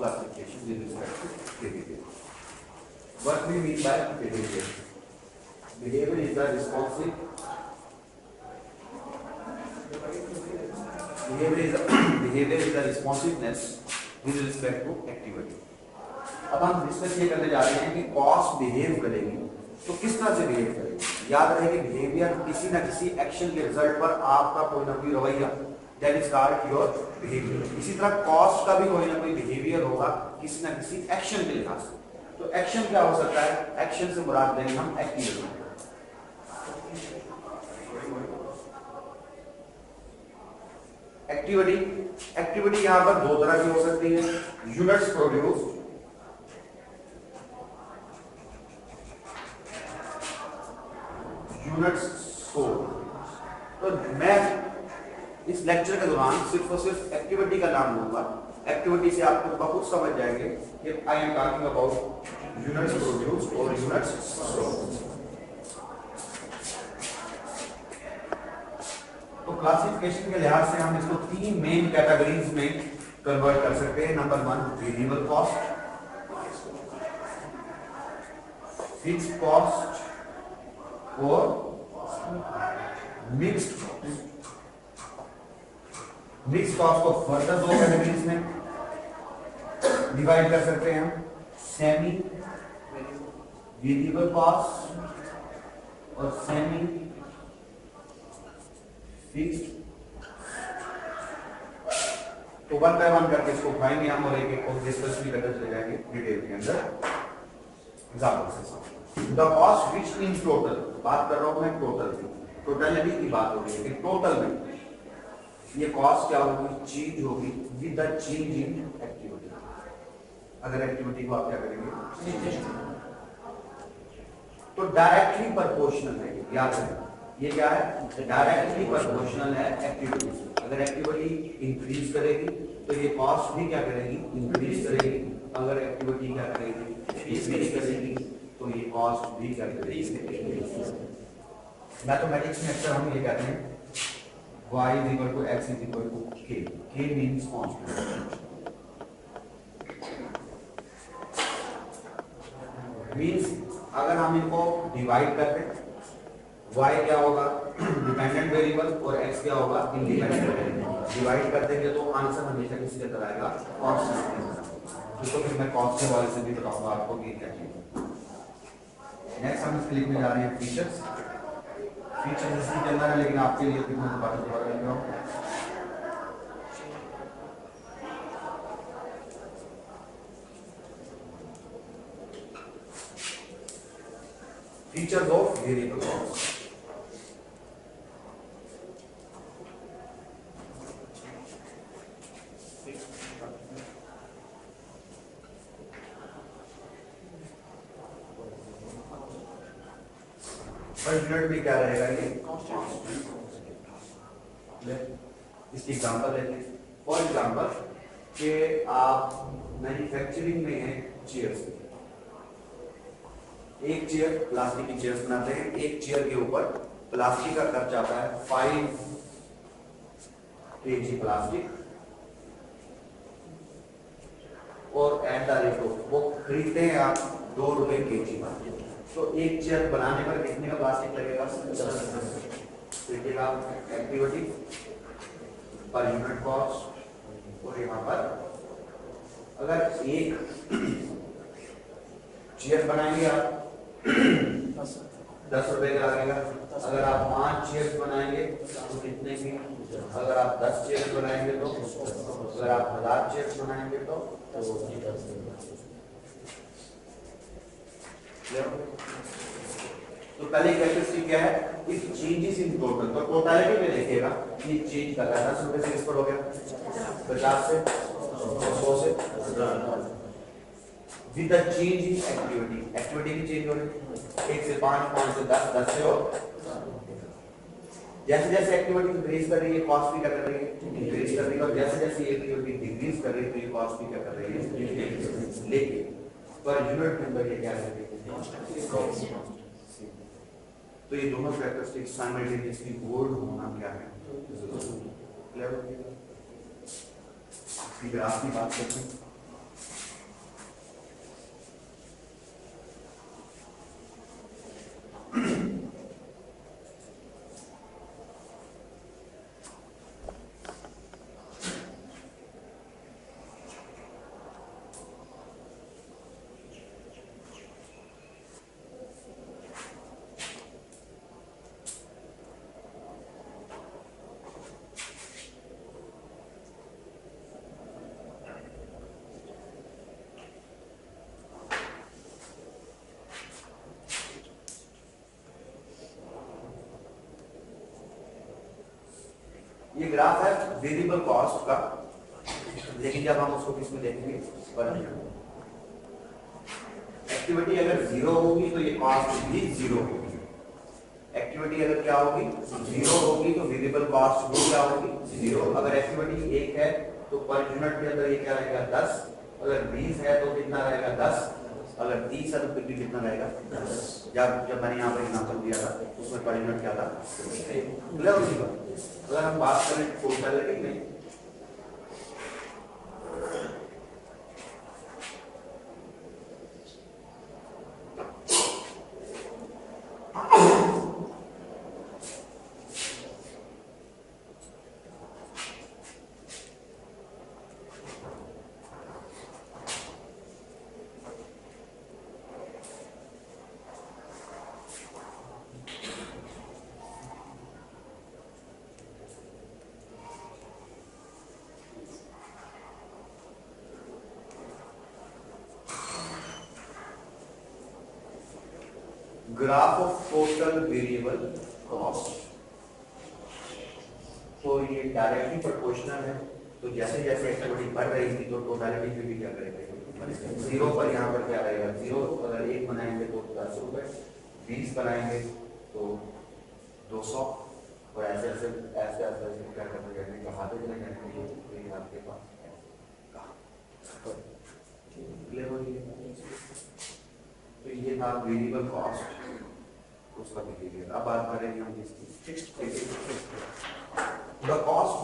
classification with respect to behavior. What we mean by behavior? Behavior is the responsive. Behavior is the responsiveness with respect to activity. अब हम discuss ये करने जा रहे हैं कि कॉस्ट बिहेव करेगी तो किस तरह से बिहेव करेगी। याद रहे कि बिहेवियर किसी ना किसी एक्शन के रिजल्ट पर आपका कोई ना कोई रवैया, that is called your behaviour. इसी तरह कॉस्ट का भी कोई ना कोई बिहेवियर होगा किसी ना किसी एक्शन के लिहाज से। तो एक्शन क्या हो सकता है? एक्शन से मुराद लेंगे हम एक्टिविटी। एक्टिविटी यहां पर दो तरह की हो सकती है, यूनिट्स प्रोड्यूस, यूनिट्स सोल्ड। तो मैं इस लेक्चर के दौरान सिर्फ और सिर्फ एक्टिविटी का नाम लूंगा। एक्टिविटी से आपको बहुत समझ जाएंगे कि I am talking about units produce और यूनिट्स सोल्ड। तो क्लासिफिकेशन के लिहाज से हम इसको तीन मेन कैटेगरीज में कन्वर्ट कर सकते हैं। Number 1 variable cost, fixed cost और मिक्स्ड कॉस्ट। मिक्स्ड कॉस्ट को फर्दर दो कैटेगरीज में डिवाइड कर सकते हैं हम, सेमी वेरिएबल कॉस्ट और सेमी फिक्स्ड। तो वन बाय वन करके इसको उठाएंगे हम और एक को डिस्कस भी करते चले जाएंगे डिटेल के अंदर एग्जांपल से। The cost which in total, बात कर रहा हूं मैं टोटल की, टोटलिटी की बात हो रही है कि टोटल में ये कॉस्ट क्या होगी? चेंज होगी with the change in activity. अगर एक्टिविटी को आप क्या करेंगे तो डायरेक्टली प्रोपोर्शनल है। याद रखें ये क्या है? डायरेक्टली प्रोपोर्शनल है एक्टिविटी से। अगर एक्टिविटी इंक्रीज करेगी तो ये कॉस्ट भी क्या करेगी? इंक्रीज करेगी। अगर एक्टिविटी क्या करेगी? डिक्रीज करेगी तो ये कॉस्ट भी क्या करेगी? मैथमेटिक्स में अक्सर हम ये कहते हैं y = x = k। k means constant, means अगर हम इनको डिवाइड करते हैं y क्या होगा? डिपेंडेंट वेरिएबल और x क्या होगा? Independent variable. डिवाइड कर देंगे तो आंसर हमेशा किसके तरह आएगा? कॉस्ट। तो फिर मैं कॉस्ट के वाले से भी बताऊंगा आपको कि क्या चीज। नेक्स्ट हम इसके लिखने जा रहे हैं फीचर्स। फीचर इसी के अंदर है लेकिन आपके लिए कितना बात दोबारा लिख रहा हूं। Features of variable cost. Unit भी क्या रहेगा? ये इसकी एग्जांपल लेते हैं। फॉर एग्जांपल कि आप मैन्युफैक्चरिंग में हैं चेयर्स, एक चेयर प्लास्टिक की चेयर्स बनाते हैं। एक चेयर के ऊपर प्लास्टिक का खर्च आता है 5 kg प्लास्टिक और एट द रेट ऑफ वो खरीदते हैं आप 2 रुपए kg पर। तो एक चेयर बनाने पर कितने का प्लास्टिक लगेगा? 50 का एक्टिविटी पर यूनिट कॉस्ट। और यहाँ पर अगर एक चेयर बनाएंगे आप 10 रुपए का लगेगा। अगर आप 5 चेयर्स बनाएंगे तो कितने की? अगर आप 10 चेयर्स बनाएंगे तो, अगर आप 1000 चेयर्स बनाएंगे तो पहले कैरेक्टरिस्टिक क्या है? इफ चेंजेस इन टोटल, तो टोटलिटी में देखिएगा ये चेंज कर रहा है। 10 रुपए से किस पर हो गया? 50 से 100 से with the change in activity. Activity की चेंज हो रही 1 से 5, 5 से 10, 10 से और जैसे जैसे एक्टिविटी इंक्रीज कर रही है कॉस्ट भी क्या कर रही है? इंक्रीज कर रही है। और जैसे जैसे एक्टिविटी डिक्रीज कर रही है तो ये कॉस्ट भी क्या कर रही है? लेकिन पर यूनिट नंबर ये क्या है? तो ये दोनों कैरेक्टरिस्टिक साइमल्टेनियसली बोल्ड होना क्या है? क्लियर? फिर आपकी बात करते हैं ये ग्राफ है वेरिएबल कॉस्ट का, लेकिन जब हम उसको किसमें देखेंगे पर एक्टिविटी अगर जीरो होगी तो ये कॉस्ट भी जीरो होगी। एक्टिविटी अगर क्या होगी जीरो होगी तो वेरिएबल कॉस्ट भी क्या होगी जीरो। अगर एक्टिविटी एक है तो पर यूनिट के अंदर ये क्या रहेगा 10, अगर 20 है तो कितना रहेगा 10, अगर 30 है तो फिर भी कितना रहेगा 10। जब मैंने यहाँ पर एग्जांपल दिया था उसमें पर यूनिट क्या था क्लियर होगी। अगर हम बात करें टोटलिटी में graph of total variable cost, तो ये डायरेक्टली प्रोपोर्शनल है। तो जैसे जैसे एक्टिविटी बढ़ रही थी तो टोटलिटी पे भी क्या करेगा जीरो पर, यहाँ पर क्या रहेगा जीरो। अगर 1 बनाएंगे तो 10 रुपए, 20 बनाएंगे तो 200 और ऐसे ऐसे ऐसे ऐसे क्या करते जाएंगे कहाते चले जाएंगे तो आपके पास क्लियर हो गया। तो ये था वेरिएबल कॉस्ट उसका बिहेवियर। अब बात करेंगे हम इसकी the cost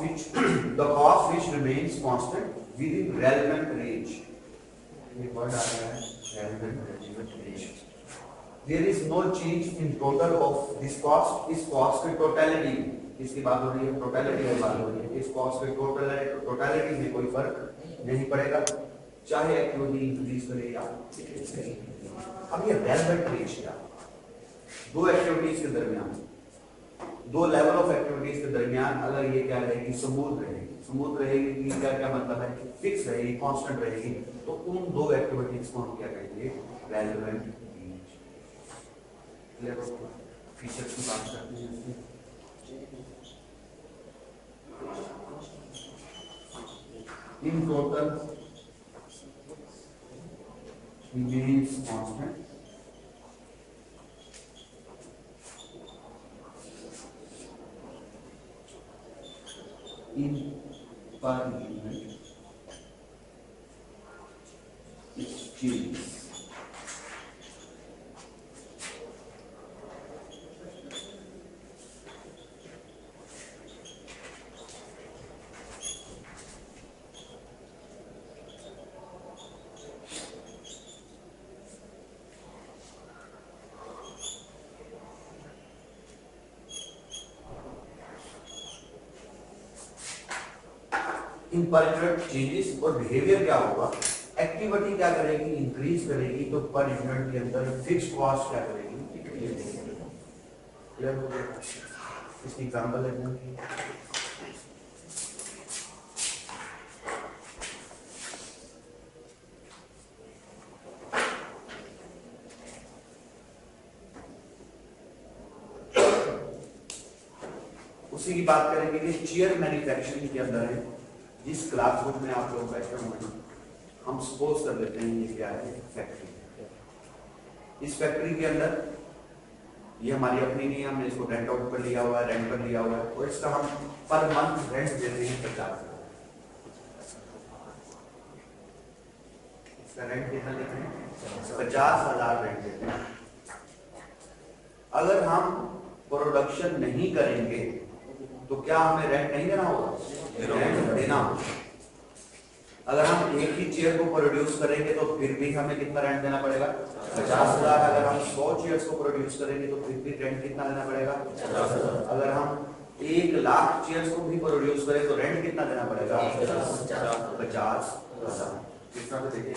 which remains constant within relevant range, ये वर्ड आ रहा है relevant range। There is no change in total of this cost, इस cost की टोटलिटी इसकी बात हो रही है, टोटलिटी की बात हो रही है। इस cost की टोटलिटी में कोई फर्क नहीं पड़ेगा चाहे एक्टिविटी इंक्रीज करे या डिक्रीज करे। अब ये रेलेवेंट रेंज क्या, दो एक्टिविटीज के दरमियान, दो लेवल ऑफ एक्टिविटीज के दरमियान अगर ये क्या रहेगी स्मूथ रहेगी। स्मूथ रहेगी क्या क्या मतलब है फिक्स रहेगी कांस्टेंट रहेगी, तो उन दो एक्टिविटीज को हम क्या कहेंगे रेलेवेंट रेंज। क्लियर हो फीचर्स की बात करते हैं। In total remains constant in per unit exchange। In per unit changes और बिहेवियर क्या होगा, एक्टिविटी क्या करेगी इंक्रीज करेगी तो पर यूनिट के अंदर फिक्स कॉस्ट क्या करेगी डिक्रीज करेगी। क्लियर हो गया। इसकी एग्जांपल लेते हैं। उसी की बात करेंगे कि चेयर मैन्युफैक्चरिंग के अंदर है। जिस क्लासरूम में आप लोग बैठे हुए हैं हम सपोज कर लेते हैं ये क्या है फैक्ट्री। इस फैक्ट्री के अंदर ये हमारी अपनी नहीं है, हमने इसको रेंट आउट पर लिया हुआ है, रेंट पर लिया हुआ है और इसका हम पर मंथ रेंट देते हैं 50,000। इसका रेंट कितना देते हैं 50,000 रेंट देते हैं। अगर हम प्रोडक्शन नहीं करेंगे तो क्या हमें रेंट नहीं देना होगा, रेंट देना होगा। अगर हम एक ही चेयर को प्रोड्यूस करेंगे तो फिर भी हमें कितना रेंट देना पड़ेगा 50,000। अगर हम 100 चेयर्स को प्रोड्यूस करेंगे तो फिर भी रेंट कितना देना पड़ेगा 50,000। अगर हम 1,00,000 चेयर्स को भी प्रोड्यूस करें तो रेंट कितना देना पड़ेगा 50,000। कितना तो देखिए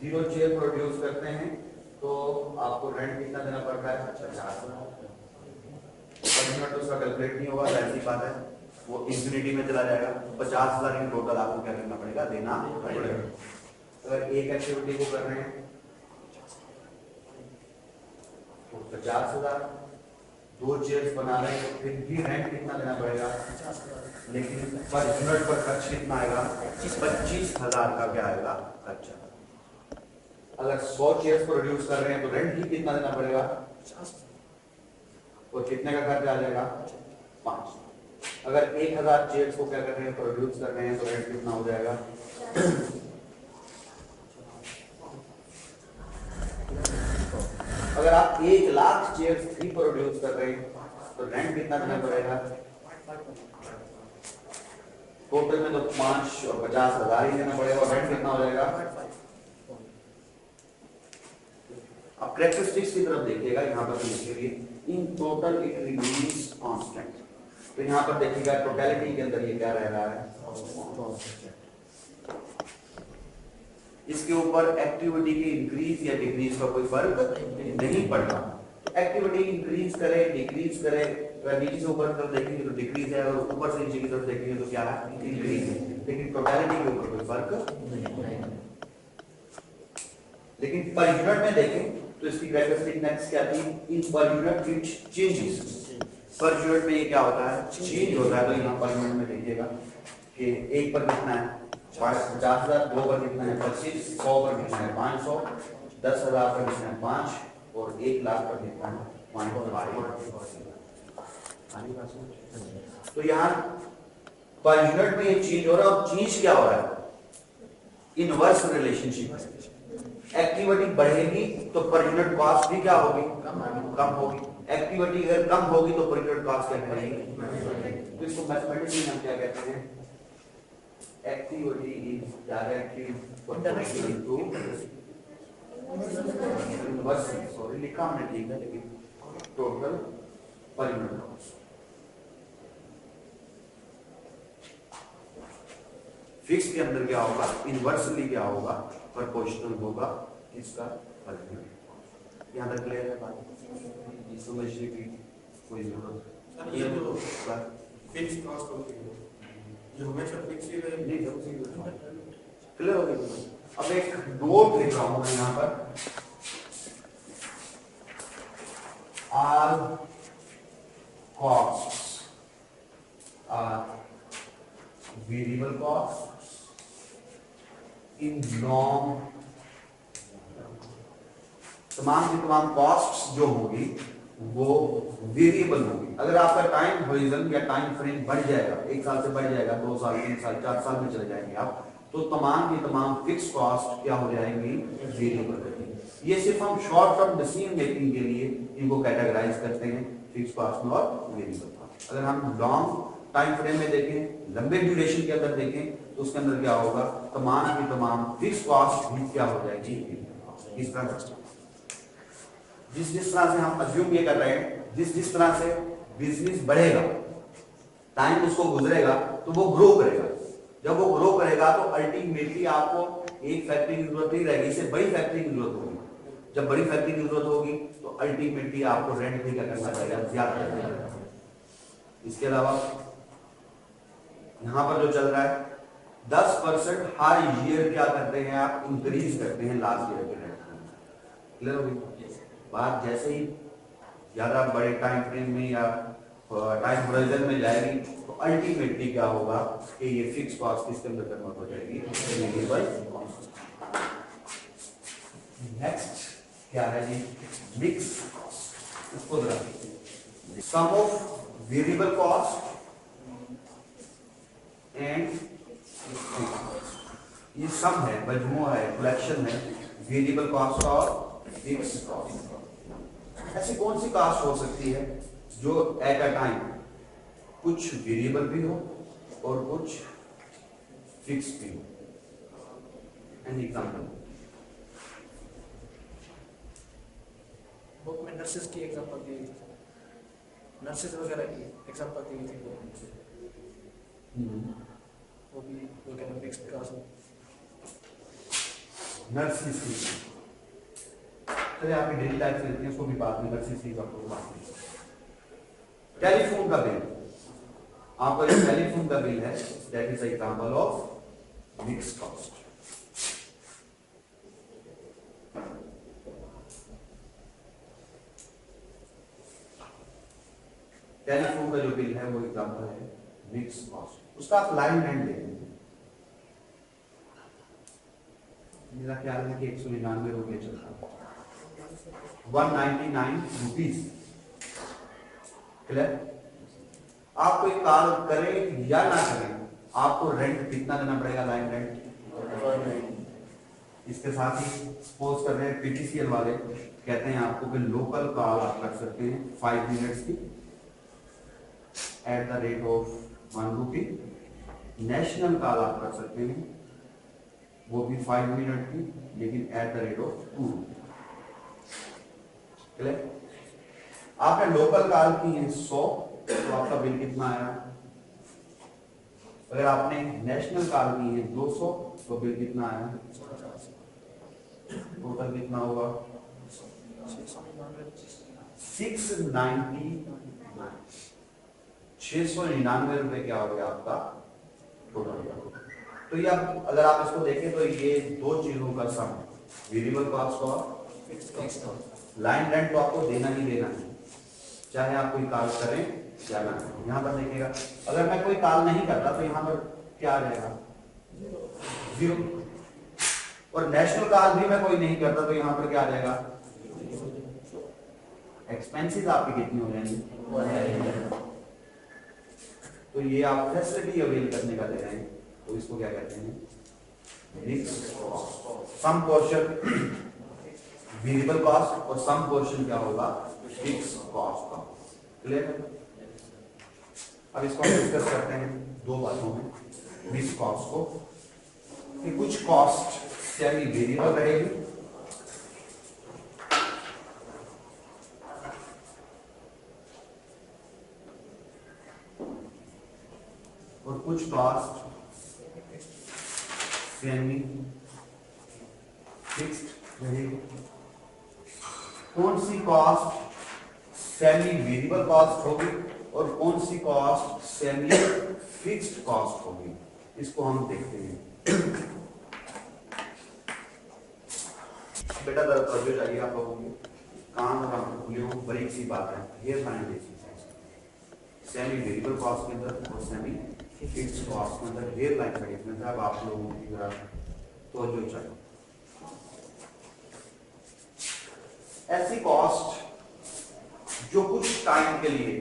0 चेयर प्रोड्यूस करते हैं तो आपको रेंट कितना देना पड़ता है 50,000। उसका कैलकुलेट नहीं होगा, वैसी बात है वो इंफिनिटी में चला जाएगा। 50,000 इन टोटल आपको क्या करना पड़ेगा देना पड़ेगा। अगर एक एक्टिविटी को कर रहे हैं 50,000, 2 चेयर्स बना रहे हैं तो फिर भी रेंट कितना देना पड़ेगा, 50,000। लेकिन पर यूनिट पर खर्च कितना आएगा, 25,000 का क्या आएगा खर्चा। अगर 100 चेयर्स प्रोड्यूस कर रहे हैं तो रेंट ही कितना देना पड़ेगा, 50,000। और कितने का खर्च आ जाएगा, 5। अगर 1000 चेयर्स को क्या कर रहे हैं, प्रोड्यूस कर रहे हैं तो रेंट कितना हो जाएगा, अगर आप 1,00,000 चेयर्स ही प्रोड्यूस कर रहे हैं तो रेंट कितना देना पड़ेगा, टोटल में तो 5 और 50,000 ही देना पड़ेगा, और रेंट कितना हो जाएगा। अब कैरेक्टरिस्टिक्स की तरफ देखिएगा, यहाँ पर लिखिए in total it remains constant. तो यहाँ पर देखिएगा टोटलिटी के अंदर ये क्या रह रहा है, इसके ऊपर एक्टिविटी की इंक्रीज या डिक्रीज का कोई फर्क नहीं पड़ रहा। एक्टिविटी इंक्रीज करे डिक्रीज करे, अगर नीचे से ऊपर तरफ देखेंगे तो डिक्रीज है, और ऊपर से नीचे की तरफ देखेंगे तो क्या है, इंक्रीज है, लेकिन टोटलिटी के ऊपर कोई फर्क नहीं। लेकिन पर यूनिट में देखें तो इसकी कैरेक्टरिस्टिक नेक्स्ट क्या थी, in per unit it changes. Per unit में ये क्या होता है, चेंज होता है। तो यहाँ पर यूनिट में देखिएगा कि 1 पर कितना है 50,000, 2 पर कितना है 25, 100 पर कितना है 500, 10,000 पर कितना है 5, और 1,00,000 पर कितना है 5। तो यहाँ पर यूनिट में ये चेंज हो रहा है, और चेंज क्या हो रहा है, इनवर्स रिलेशनशिप है। एक्टिविटी बढ़ेगी तो पर यूनिट कॉस्ट भी क्या होगी, कम होगी। एक्टिविटी अगर कम होगी तो पर यूनिट कॉस्ट क्या बढ़ेगी। तो इसको मैथमेटिक्स में हम क्या कहते हैं, activity is directly proportional to inverse, sorry लिखा हमने ठीक है, लेकिन total per unit cost. Fix के अंदर क्या होगा, इनवर्सली क्या होगा, प्रोपोर्शनल होगा इसका पर यूनिट। यहाँ तक क्लियर है बात, समझने की कोई जरूरत ये जो फिक्स कॉस्ट होती है जो हमेशा फिक्स ही रहेगी, क्लियर हो गई। अब एक नोट लिख रहा हूं मैं यहाँ पर, are costs are variable cost in long, तमाम की तमाम कॉस्ट्स जो होगी वो वेरिएबल होगी। अगर आपका टाइम होरिजन या टाइम फ्रेम बढ़ जाएगा, 1 साल से बढ़ जाएगा, 2 साल 3 साल 4 साल में चले जाएंगे आप, तो तमाम की तमाम फिक्स कॉस्ट क्या हो जाएंगी, वेरिएबल रहेगी। ये सिर्फ हम शॉर्ट टर्म डिसीजन मेकिंग के लिए इनको कैटेगराइज करते हैं, फिक्स कॉस्ट और वेरिएबल कॉस्ट। अगर हम लॉन्ग टाइम फ्रेम में देखें, लंबे ड्यूरेशन के अंदर देखें, तो उसके अंदर क्या होगा, तमाम की तमाम फिक्स कॉस्ट भी क्या हो जाएगी, इस तरह से। जिस तरह से हम अज्यूम ये कर रहे हैं, जिस तरह से बिजनेस बढ़ेगा, टाइम उसको गुजरेगा तो वो ग्रो करेगा। जब वो ग्रो करेगा तो अल्टीमेटली आपको एक फैक्ट्री की जरूरत नहीं रहेगी, इससे बड़ी फैक्ट्री की जरूरत होगी। जब बड़ी फैक्ट्री की जरूरत होगी तो अल्टीमेटली आपको रेंट भी क्या करना पड़ेगा, ज्यादा करना पड़ेगा। इसके अलावा यहां पर जो चल रहा है 10% हर ईयर क्या करते हैं आप, इंक्रीज करते हैं लास्ट ईयर के रेंट। क्लियर हो गई बात। जैसे ही ज्यादा बड़े टाइम फ्रेम में या टाइम होराइजन में जाएगी तो अल्टीमेटली क्या होगा कि ये फिक्स कॉस्ट किसके अंदर कन्वर्ट हो जाएगी, वेरिएबल कॉस्ट। नेक्स्ट क्या है जी, मिक्स कॉस्ट। इसको जरा सम ऑफ वेरिएबल कॉस्ट एंड ये सम है, मजमूआ है, कलेक्शन है वेरिएबल कॉस्ट और फिक्स कॉस्ट। ऐसी कौन सी कॉस्ट हो सकती है जो एट अ टाइम कुछ वेरिएबल भी हो और कुछ फिक्स भी हो। एन एग्जांपल, बुक में नर्सेस की एग्जांपल दी थी, नर्सेस वगैरह की एग्जांपल दी थी, वो भी वो कहना फिक्स्ड कॉस्ट। नर्सिस की चलिए आपकी डेली लाइफ से लेते हैं, उसको भी बात में नर्सिस की आपको बात नहीं। टेलीफोन का बिल, आपका जो टेलीफोन का बिल है that is example of mix cost. Telephone का जो बिल है वो एग्जांपल है फिक्स कॉस्ट। उसका आप लाइन रेंट देंगे, मेरा ख्याल है कि 199 रुपये चलता है, 199 रुपीज। क्लियर? आप कोई कॉल करें या ना करें, आपको रेंट कितना देना पड़ेगा, लाइन रेंट। इसके साथ ही सपोज कर रहे हैं पीटीसीएल वाले कहते हैं आपको कि लोकल कॉल आप कर सकते हैं 5 मिनट्स की at the rate of 1 rupee, national call आप कर सकते हैं वो भी 5 मिनट की लेकिन at the rate of 2 rupee. Clear? आपने लोकल कॉल की है 100, तो आपका बिल कितना आया। अगर आपने नेशनल कॉल की है 200 तो बिल कितना आया, टोटल कितना होगा 699 रुपए क्या हो गया आपका टोटल। तो ये अब अगर आप इसको देखें तो ये दो चीजों का सम, वेरिएबल कॉस्ट और लाइन रेंट तो आपको देना ही देना है, चाहे आप कोई कॉल करें या ना। यहाँ पर देखिएगा अगर मैं कोई कॉल नहीं करता तो यहाँ पर क्या आ जाएगा 0, और नेशनल कॉल भी मैं कोई नहीं करता तो यहाँ पर क्या आ जाएगा, एक्सपेंसेस आपकी कितनी हो जाएंगी। तो ये आप फैसिलिटी अवेल करने का ले रहे हैं, तो इसको क्या कहते हैं, सम पोर्शन वेरिएबल कॉस्ट और सम पोर्शन क्या होगा फिक्स कॉस्ट का। क्लियर? अब इसको हम डिस्कस करते हैं दो बातों में फिक्स कॉस्ट को, कि कुछ कॉस्ट सेमी वेरिएबल रहेगी और कुछ कॉस्ट सेमी फिक्स्ड रहेगी। कौन सी कॉस्ट सेमी वेरिएबल कॉस्ट होगी और कौन सी कॉस्ट सेमी फिक्स्ड कॉस्ट होगी, इसको हम देखते हैं। बेटा जरा तवज्जो चाहिए आप लोगों की, कान और आंखें खुली हो, बड़ी सी बात है, हेयर लाइन देखिए सेमी वेरिएबल कॉस्ट के अंदर और सेमी फिक्स्ड कॉस्ट के अंदर हेयर लाइन का डिफरेंस है। अब आप लोगों की जरा तवज्जो चाहिए। ऐसी कॉस्ट जो कुछ टाइम के लिए,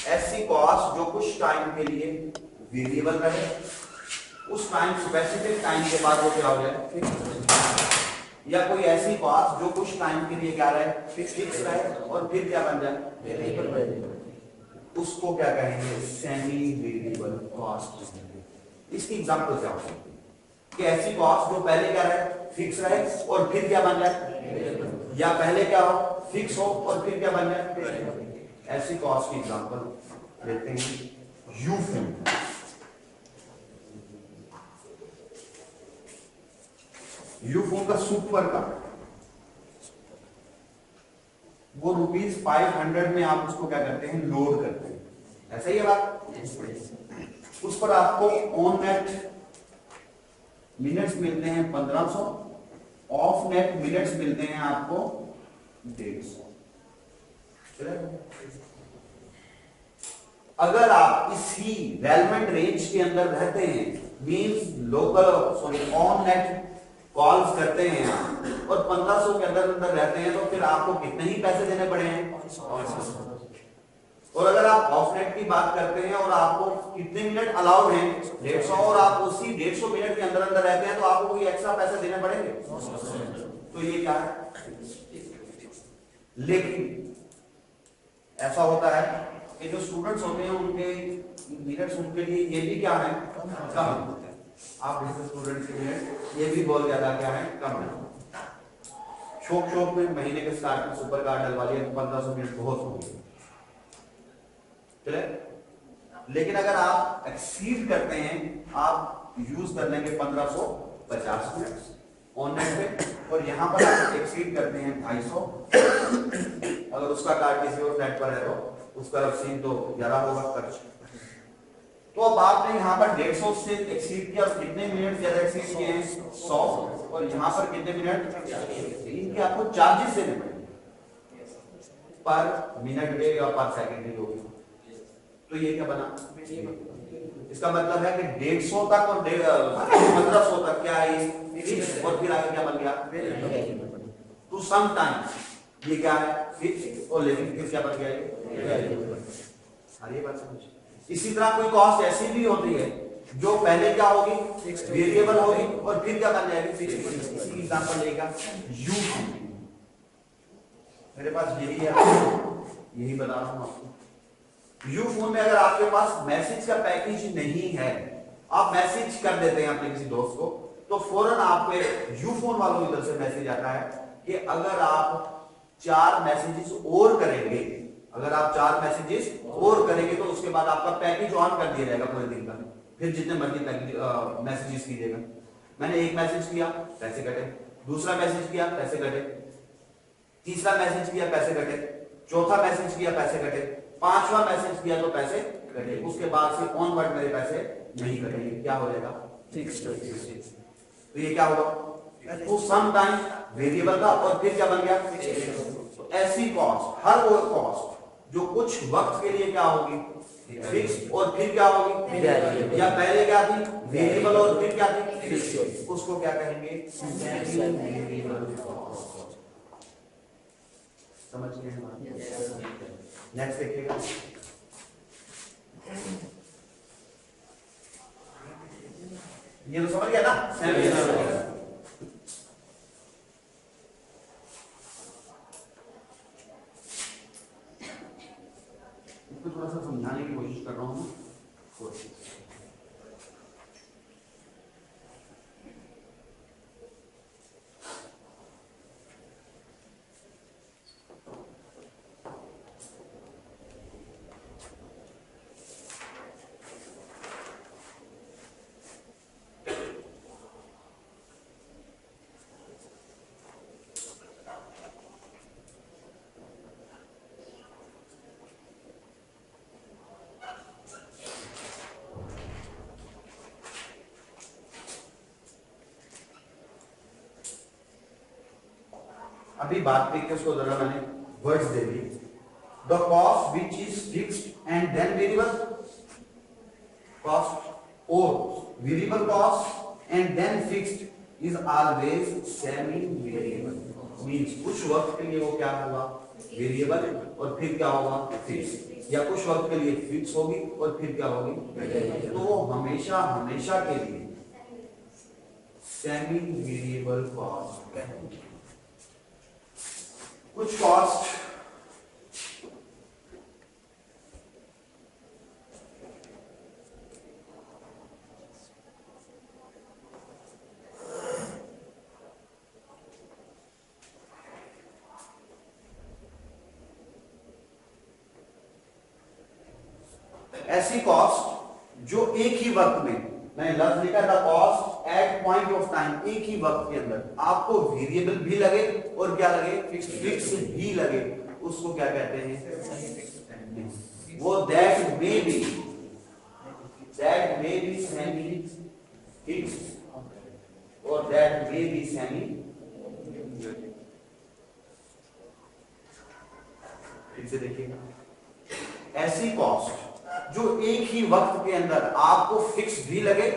ऐसी कॉस्ट जो कुछ टाइम के लिए वेरिएबल रहे, उस टाइम स्पेसिफिक टाइम के बाद वो क्या हो जाए, या कोई ऐसी कॉस्ट जो कुछ टाइम के लिए क्या रहे, फिक्स रहे और फिर क्या बन जाए, उसको क्या कहेंगे, सेमी वेरिएबल कॉस्ट। इसकी एग्जांपल क्या हो सकती है कि ऐसी कॉस्ट जो पहले क्या रहे, फिक्स रहे और फिर क्या बन जाए, या पहले क्या हो, फिक्स हो और फिर क्या बन जाए। ऐसी कॉस्ट की एग्जांपल लेते हैं यू फूड। यू फूड का सुपर का वो ₹500 में आप उसको क्या करते हैं, लोड करते हैं, ऐसा ही है बात। उस पर आपको ऑन नेट मिनट्स मिलते हैं 1500, ऑफ नेट मिनट्स मिलते हैं आपको 150। अगर आप इसी रेलेवेंट रेंज के अंदर रहते हैं, means local sorry on net calls करते हैं आप और 1500 के अंदर अंदर रहते हैं, तो फिर आपको कितने ही पैसे देने पड़े हैं, 500। और अगर आप ऑफ नेट की बात करते हैं और आपको कितने मिनट अलाउड हैं, 150, और आप उसी 150 मिनट के अंदर अंदर रहते हैं, तो आपको कोई एक्स्ट्रा पैसे देने पड़ेंगे। तो ये क्या है, लेकिन ऐसा होता है कि जो स्टूडेंट्स होते हैं उनके मिनट्स उनके लिए ये भी क्या है, कम होते हैं। आप जैसे स्टूडेंट के लिए ये भी बहुत ज्यादा क्या है, कम है। शौक में महीने के स्टार्ट में सुपर कार्ड डलवा लिया, 1500 मिनट बहुत हो गए। लेकिन अगर आप एक्सीड करते हैं, आप यूज कर लेंगे 1550 मिनट ऑन नेट पे, और यहां पर आप एक्सीड करते हैं 250, अगर उसका कार्ड किसी और नेट पर है तो उसका रसीद तो ज्यादा होगा खर्च। तो अब आपने यहाँ पर 150 से एक्सीड किया, और कितने मिनट ज्यादा एक्सीड किए हैं, 100, और यहाँ पर कितने मिनट, इनके आपको चार्जेस देने पड़ेंगे। पर मिनट या पर सेकंड होगी। तो ये क्या बना, इसका मतलब है कि 150 तक और 1500 तक क्या है ये, और फिर आगे क्या बन गया टू सम टाइम, ये क्या है फिक्स, और लेकिन फिर क्या बन गया ये। सारी बात समझ। इसी तरह कोई कॉस्ट ऐसी भी होती है जो पहले क्या होगी वेरिएबल होगी और फिर क्या बन जाएगी फिक्स। इसी एग्जांपल लेगा यू, मेरे पास यही है, यही बता रहा हूं आपको। यू फोन में अगर आपके पास मैसेज का पैकेज नहीं है, आप मैसेज कर देते हैं अपने किसी दोस्त को, तो फौरन आपको यू फोन वालों की तरफ से मैसेज आता है कि अगर आप 4 मैसेजेस और करेंगे, अगर आप 4 मैसेजेस और करेंगे तो उसके बाद आपका पैकेज ऑन कर दिया जाएगा पूरे दिन का, फिर जितने मर्जी मैसेजेस कीजिएगा। मैंने एक मैसेज किया पैसे कटे, दूसरा मैसेज किया पैसे कटे, तीसरा मैसेज किया पैसे कटे, चौथा मैसेज किया पैसे कटे, 5वां मैसेज किया तो पैसे कटे, उसके बाद से ऑनवर्ड मेरे पैसे नहीं कटेंगे। क्या हो जाएगा फिक्स्ड। तो ये क्या होगा तो सम टाइम वेरिएबल का, और फिर क्या बन गया। तो ऐसी कॉस्ट, हर वो कॉस्ट जो कुछ वक्त के लिए क्या होगी फिक्स, और फिर क्या होगी, या पहले क्या थी वेरिएबल और फिर क्या थी फिक्स, उसको क्या कहेंगे वेरिएबल कॉस्ट। समझ गए। नेक्स्ट देखिएगा, ये तो समझ गया ना। इसको थोड़ा सा समझाने की कोशिश कर रहा हूं। अभी बात देखिए, उसको जरा मैंने वर्ड्स दे दी। The cost which is fixed and then variable cost, और variable cost and then fixed is always semi variable. Means कुछ वक्त के लिए वो क्या होगा वेरिएबल, और फिर क्या होगा फिक्स, या कुछ वक्त के लिए फिक्स होगी और फिर क्या होगी, तो हमेशा हमेशा के लिए सेमी वेरिएबल कॉस्ट कहेंगे। कुछ कॉस्ट ऐसी कॉस्ट जो एक ही वक्त में, मैंने लफ्ज लिखा था cost at point of time, एक ही वक्त के अंदर आपको वेरिएबल भी लगे और क्या लगे फिक्स भी लगे, उसको क्या कहते हैं वो that may be semi fixed और दैट मे बी सेमी। फिर से देखिएगा, ऐसी कॉस्ट जो एक ही वक्त के अंदर आपको फिक्स भी लगे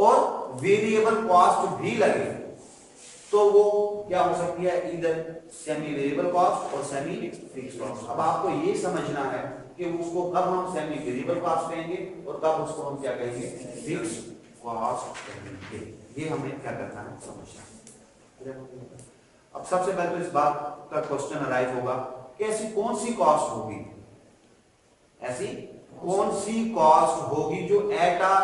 और वेरिएबल कॉस्ट भी लगे, तो वो क्या हो सकती है इधर सेमी वेरिएबल कॉस्ट और सेमी फिक्स कॉस्ट। अब आपको ये समझना है कि उसको कब हम सेमी वेरिएबल कॉस्ट कहेंगे और कब उसको हम क्या कहेंगे फिक्स कॉस्ट कहेंगे। ये हमें क्या करना है समझना। अब सबसे पहले तो इस बात का क्वेश्चन अराइज होगा कि ऐसी कौन सी कॉस्ट होगी, ऐसी कौन सी कॉस्ट होगी जो at a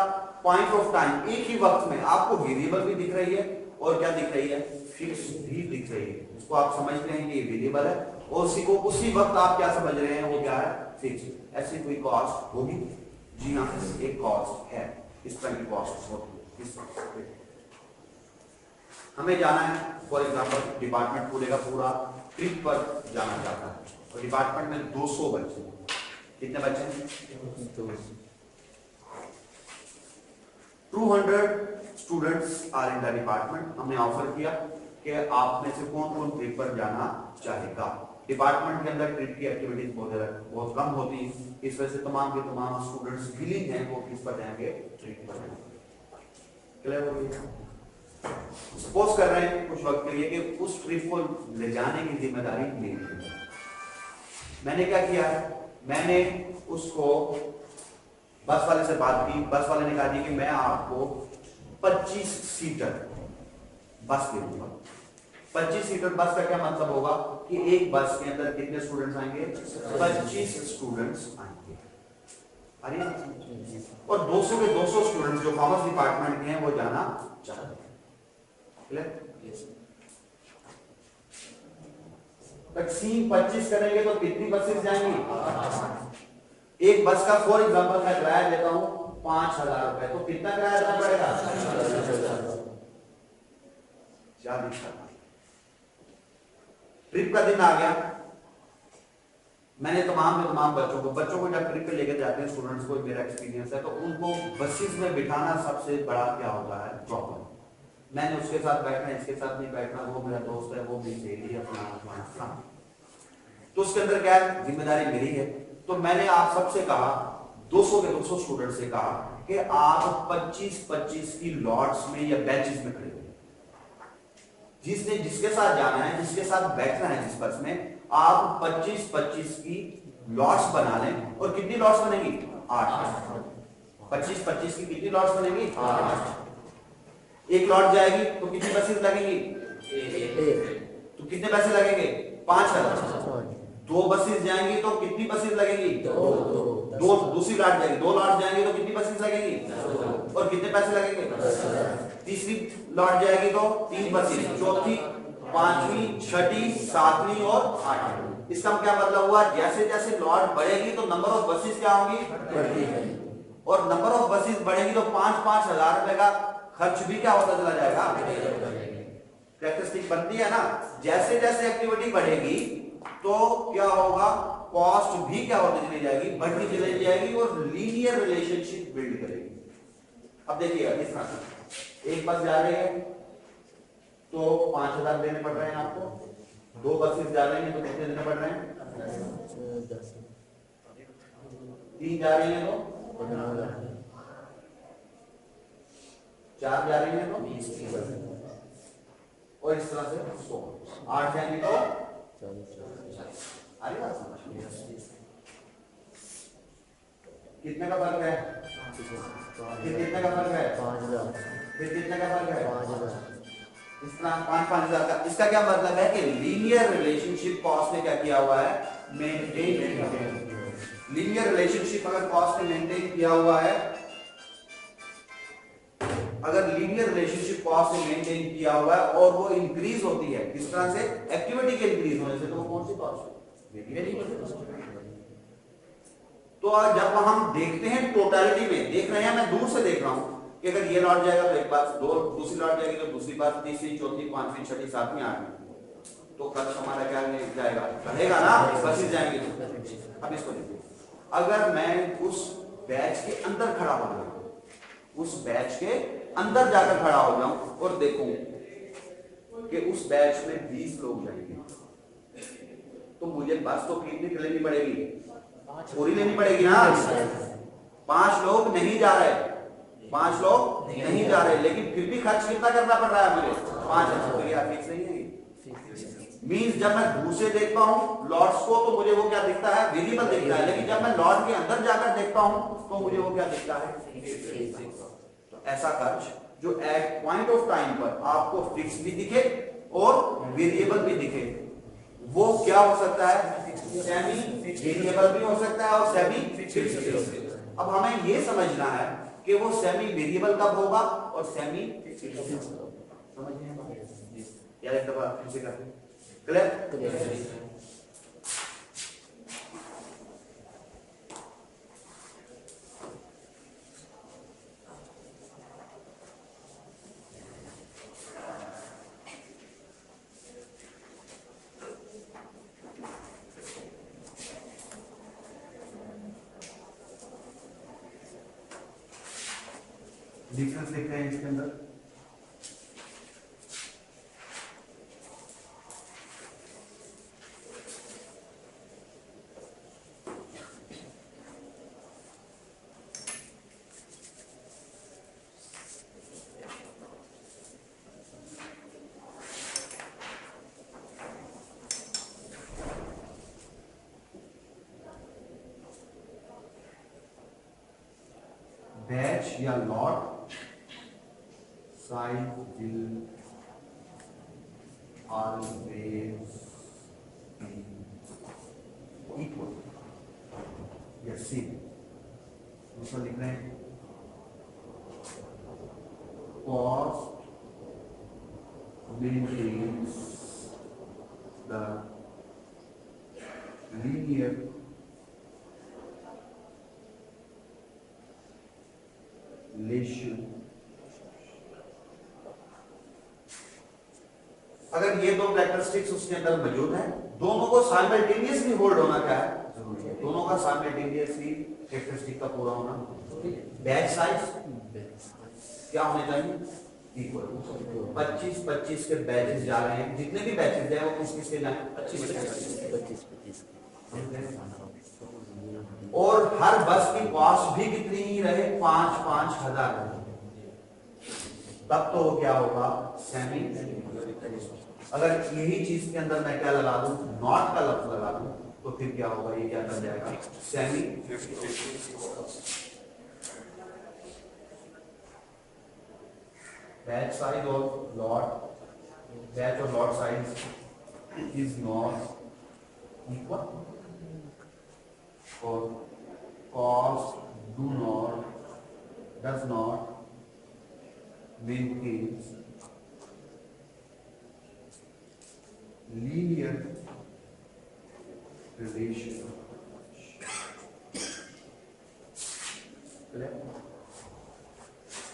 point of time एक ही वक्त में आपको वेरिएबल भी दिख रही है और क्या दिख रही है फिक्स भी दिख रही है। उसको आप समझते हैं कि ये वेरिएबल है और उसी वक्त आप क्या समझ रहे हैं वो क्या है फिक्स। ऐसी कोई कॉस्ट होगी? जी हाँ, एक कॉस्ट है, इस तरह की कॉस्ट होती है। हमें जाना है फॉर एग्जांपल डिपार्टमेंट पूरे का पूरा ट्रिप पर जाना चाहता है और डिपार्टमेंट में 200 बच्चे, कितने बच्चे हैं 200 students are in the department. हमने ऑफर किया कि आप में से कौन कौन ट्रिप पर जाना चाहेगा। डिपार्टमेंट के अंदर ट्रिप की एक्टिविटीज बहुत कम होती है, इस वजह से तमाम के तमाम स्टूडेंट्स विलिंग हैं वो किस पर जाएंगे, ट्रिप पर जाएंगे। क्लियर हो गया? सपोज कर रहे हैं कुछ वक्त के लिए कि उस ट्रिप को ले जाने की जिम्मेदारी मेरी है। मैंने क्या किया, मैंने उसको बस वाले से बात की, बस वाले ने कहा कि मैं आपको 25 सीटर बस दे दूंगा। 25 सीटर बस का क्या मतलब होगा कि एक बस के अंदर कितने स्टूडेंट्स आएंगे, 25 स्टूडेंट्स आएंगे। अरे और 200 के 200 स्टूडेंट्स जो कॉमर्स डिपार्टमेंट के हैं वो जाना चाहते हैं। तकसीम 25 करेंगे तो कितनी बसेस जाएंगी? एक बस का फॉर एग्जांपल मैं किराया देता हूं 5,000 रुपए, तो कितना किराया देना पड़ेगा? 40,000। ट्रिप का दिन आ गया, मैंने तमाम बच्चों को जब ट्रिप पे लेकर जाते हैं स्टूडेंट्स को, मेरा एक्सपीरियंस है, तो उनको बसेस में बिठाना सबसे बड़ा क्या होता है, प्रॉब्लम। मैंने उसके साथ बैठना, इसके साथ नहीं बैठना, वो मेरा दोस्त है, वो मेरी सहेली है, अपना। तो उसके अंदर क्या है, जिम्मेदारी मेरी है। तो मैंने आप सबसे कहा, 200 के 200 स्टूडेंट से कहा कि आप 25-25 की लॉट्स में या बैचेस में खड़े हो। जिसने जिसके साथ जाना है, जिसके साथ बैठना है जिस बस में, आप 25-25 की लॉट्स बना लें। और कितनी लॉट्स बनेगी? 8। 25-25 की कितनी लॉट्स बनेगी? 8। एक लॉट जाएगी तो कितनी बसेस लगेंगी? तो कितने पैसे लगेंगे? 5,000। 2 बसेस जाएंगी तो कितनी बसेस लगेंगी? 2। दूसरी लॉट जाएगी, 2 लॉट जाएंगी तो कितनी बसेस लगेंगी? और कितने पैसे लगेंगे? तीसरी लॉट जाएगी तो 3 बसेस, चौथी, 5वीं, 6ठी, 7वीं और 8वीं। इसका क्या मतलब हुआ, जैसे जैसे लॉट बढ़ेगी तो नंबर ऑफ बसेस क्या होंगी, बढ़ती है। और नंबर ऑफ बसेस बढ़ेगी तो 5-5 हजार रुपए का खर्च भी क्या होता चला जाएगा, कैरेक्टरिस्टिक बनती है ना। जैसे जैसे एक्टिविटी बढ़ेगी तो क्या होगा, कॉस्ट भी क्या होती चली जाएगी, बढ़ती चली जाएगी और लीनियर रिलेशनशिप बिल्ड करेगी। अब देखिए इस तरह से एक बस जा रही है तो 5,000 देने पड़ रहे हैं आपको, 2 बसेस जा रही हैं तो कितने देने पड़ रहे हैं? 3 जा रही हैं तो 4 जा रही हैं तो 20, और इस तरह से 100। 8 जाएंगे तो 40। बात समझ? कितने का फर्क है? कितने का फर्क है? 5,000। फिर कितने का फर्क है? 5,000। इस तरह 5,000 का। इसका क्या मतलब है कि लीनियर रिलेशनशिप कॉस्ट ने क्या किया हुआ है, मेंटेन किया हुआ है। लीनियर रिलेशनशिप अगर कॉस्ट ने मेंटेन किया हुआ है, अगर लीनियर रिलेशनशिप कॉस्ट ने मेंटेन किया हुआ है और वो इंक्रीज होती है किस तरह से, एक्टिविटी के इंक्रीज होने से, तो वो कौन सी कॉस्ट है? तो जब हम देखते हैं टोटलिटी में देख रहे हैं, मैं दूर से देख रहा हूं कि अगर ये लॉट जाएगा तो एक बार, दूसरी लॉट जाएगी तो दूसरी बार, तीसरी, चौथी, 5वीं, 6ठी, 7वीं, 8वीं, तो खर्च हमारा क्या जाएगा, बढ़ेगा ना, बसेस जाएंगे तो। अब इसको देखिए, अगर मैं उस बैच के अंदर खड़ा हो जाऊं, उस बैच के अंदर जाकर खड़ा हो जाऊं और देखूं कि उस बैच में 20 लोग जाएंगे, तो मुझे बस तो कितनी लेनी पड़ेगी, पूरी लेनी पड़ेगी ना। 5 लोग नहीं जा रहे, 5 लोग नहीं जा रहे, लेकिन फिर भी खर्च कितना करना पड़ रहा है मुझे, 5,000। तो ये फिक्स नहीं है। मींस जब मैं दूर से देखता हूं लॉट्स को तो मुझे वो क्या दिखता है, वेरिएबल दिखता है, लेकिन जब मैं लॉट के अंदर जाकर देखता हूं तो मुझे वो क्या दिखता है, तो ऐसा खर्च जो एट पॉइंट ऑफ टाइम पर आपको फिक्स भी दिखे और वेरिएबल भी दिखे, वो क्या हो सकता है, सेमी वेरिएबल भी हो सकता है और सेमी फिक्स भी हो सकता है। अब हमें ये समझना है कि वो सेमी वेरिएबल कब होगा और सेमी फिक्स समझिए यार, एक दफा फिर से करते हैं। क्लियर? डिफरेंस देख रहे हैं इसके अंदर, बैच या lot size will always equal या सेम। दूसरा लिख रहे हैं cost maintains the linear relation। अगर ये दो कैरेक्टरिस्टिक्स उसके अंदर मौजूद हैं, दोनों को साइमल्टेनियसली होल्ड होना क्या है जरूरी है, दोनों का साइमल्टेनियसली कैरेक्टरिस्टिक का पूरा होना। बैच साइज क्या होने चाहिए इक्वल। 25-25 के बैचेस जा रहे हैं, जितने भी बैचेस जाए वो किस किस के जाए 25-25। और हर बस की कॉस्ट भी कितनी ही रहे 5-5 हजार रहे, तब तो क्या होगा सेमी। अगर यही चीज के अंदर मैं क्या लगा दूं नॉट का लफ्ज लगा दूं तो फिर क्या होगा, ये क्या कर जाएगा सेमी। बैच साइज और लॉट, बैच और lot size is not equal और cost does not maintain linear relation।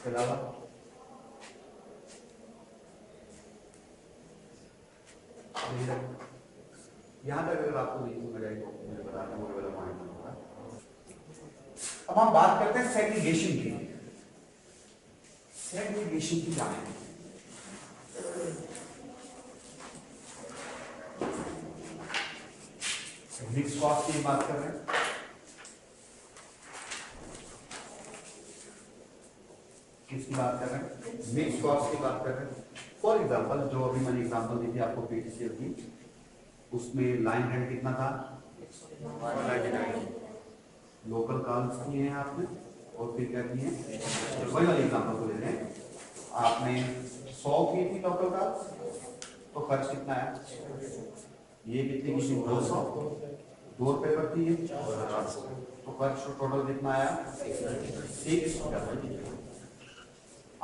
अलावा यहाँ तक अगर आपको नहीं समझ आई तो मुझे बता दें, मुझे वाला पॉइंट होगा। अब हम बात करते हैं सेग्रीगेशन की। सेग्रीगेशन की क्या है? मिक्स कॉस्ट की बात कर रहे हैं। किसकी बात कर रहे हैं? मिक्स कॉस्ट की बात कर रहे हैं। फॉर एग्जांपल जो अभी मैंने एग्जांपल दी थी आपको पीटीसीएल की, उसमें लाइन रेंट कितना था 199। लोकल कॉल्स किए हैं आपने और फिर क्या किए हैं, वही वाली एग्जांपल को ले रहे हैं, आपने 100 की थी लोकल कॉल्स तो खर्च कितना है, ये कितनी की थी 200, 2 रुपए पर थी ये तो खर्च टोटल कितना आया 6।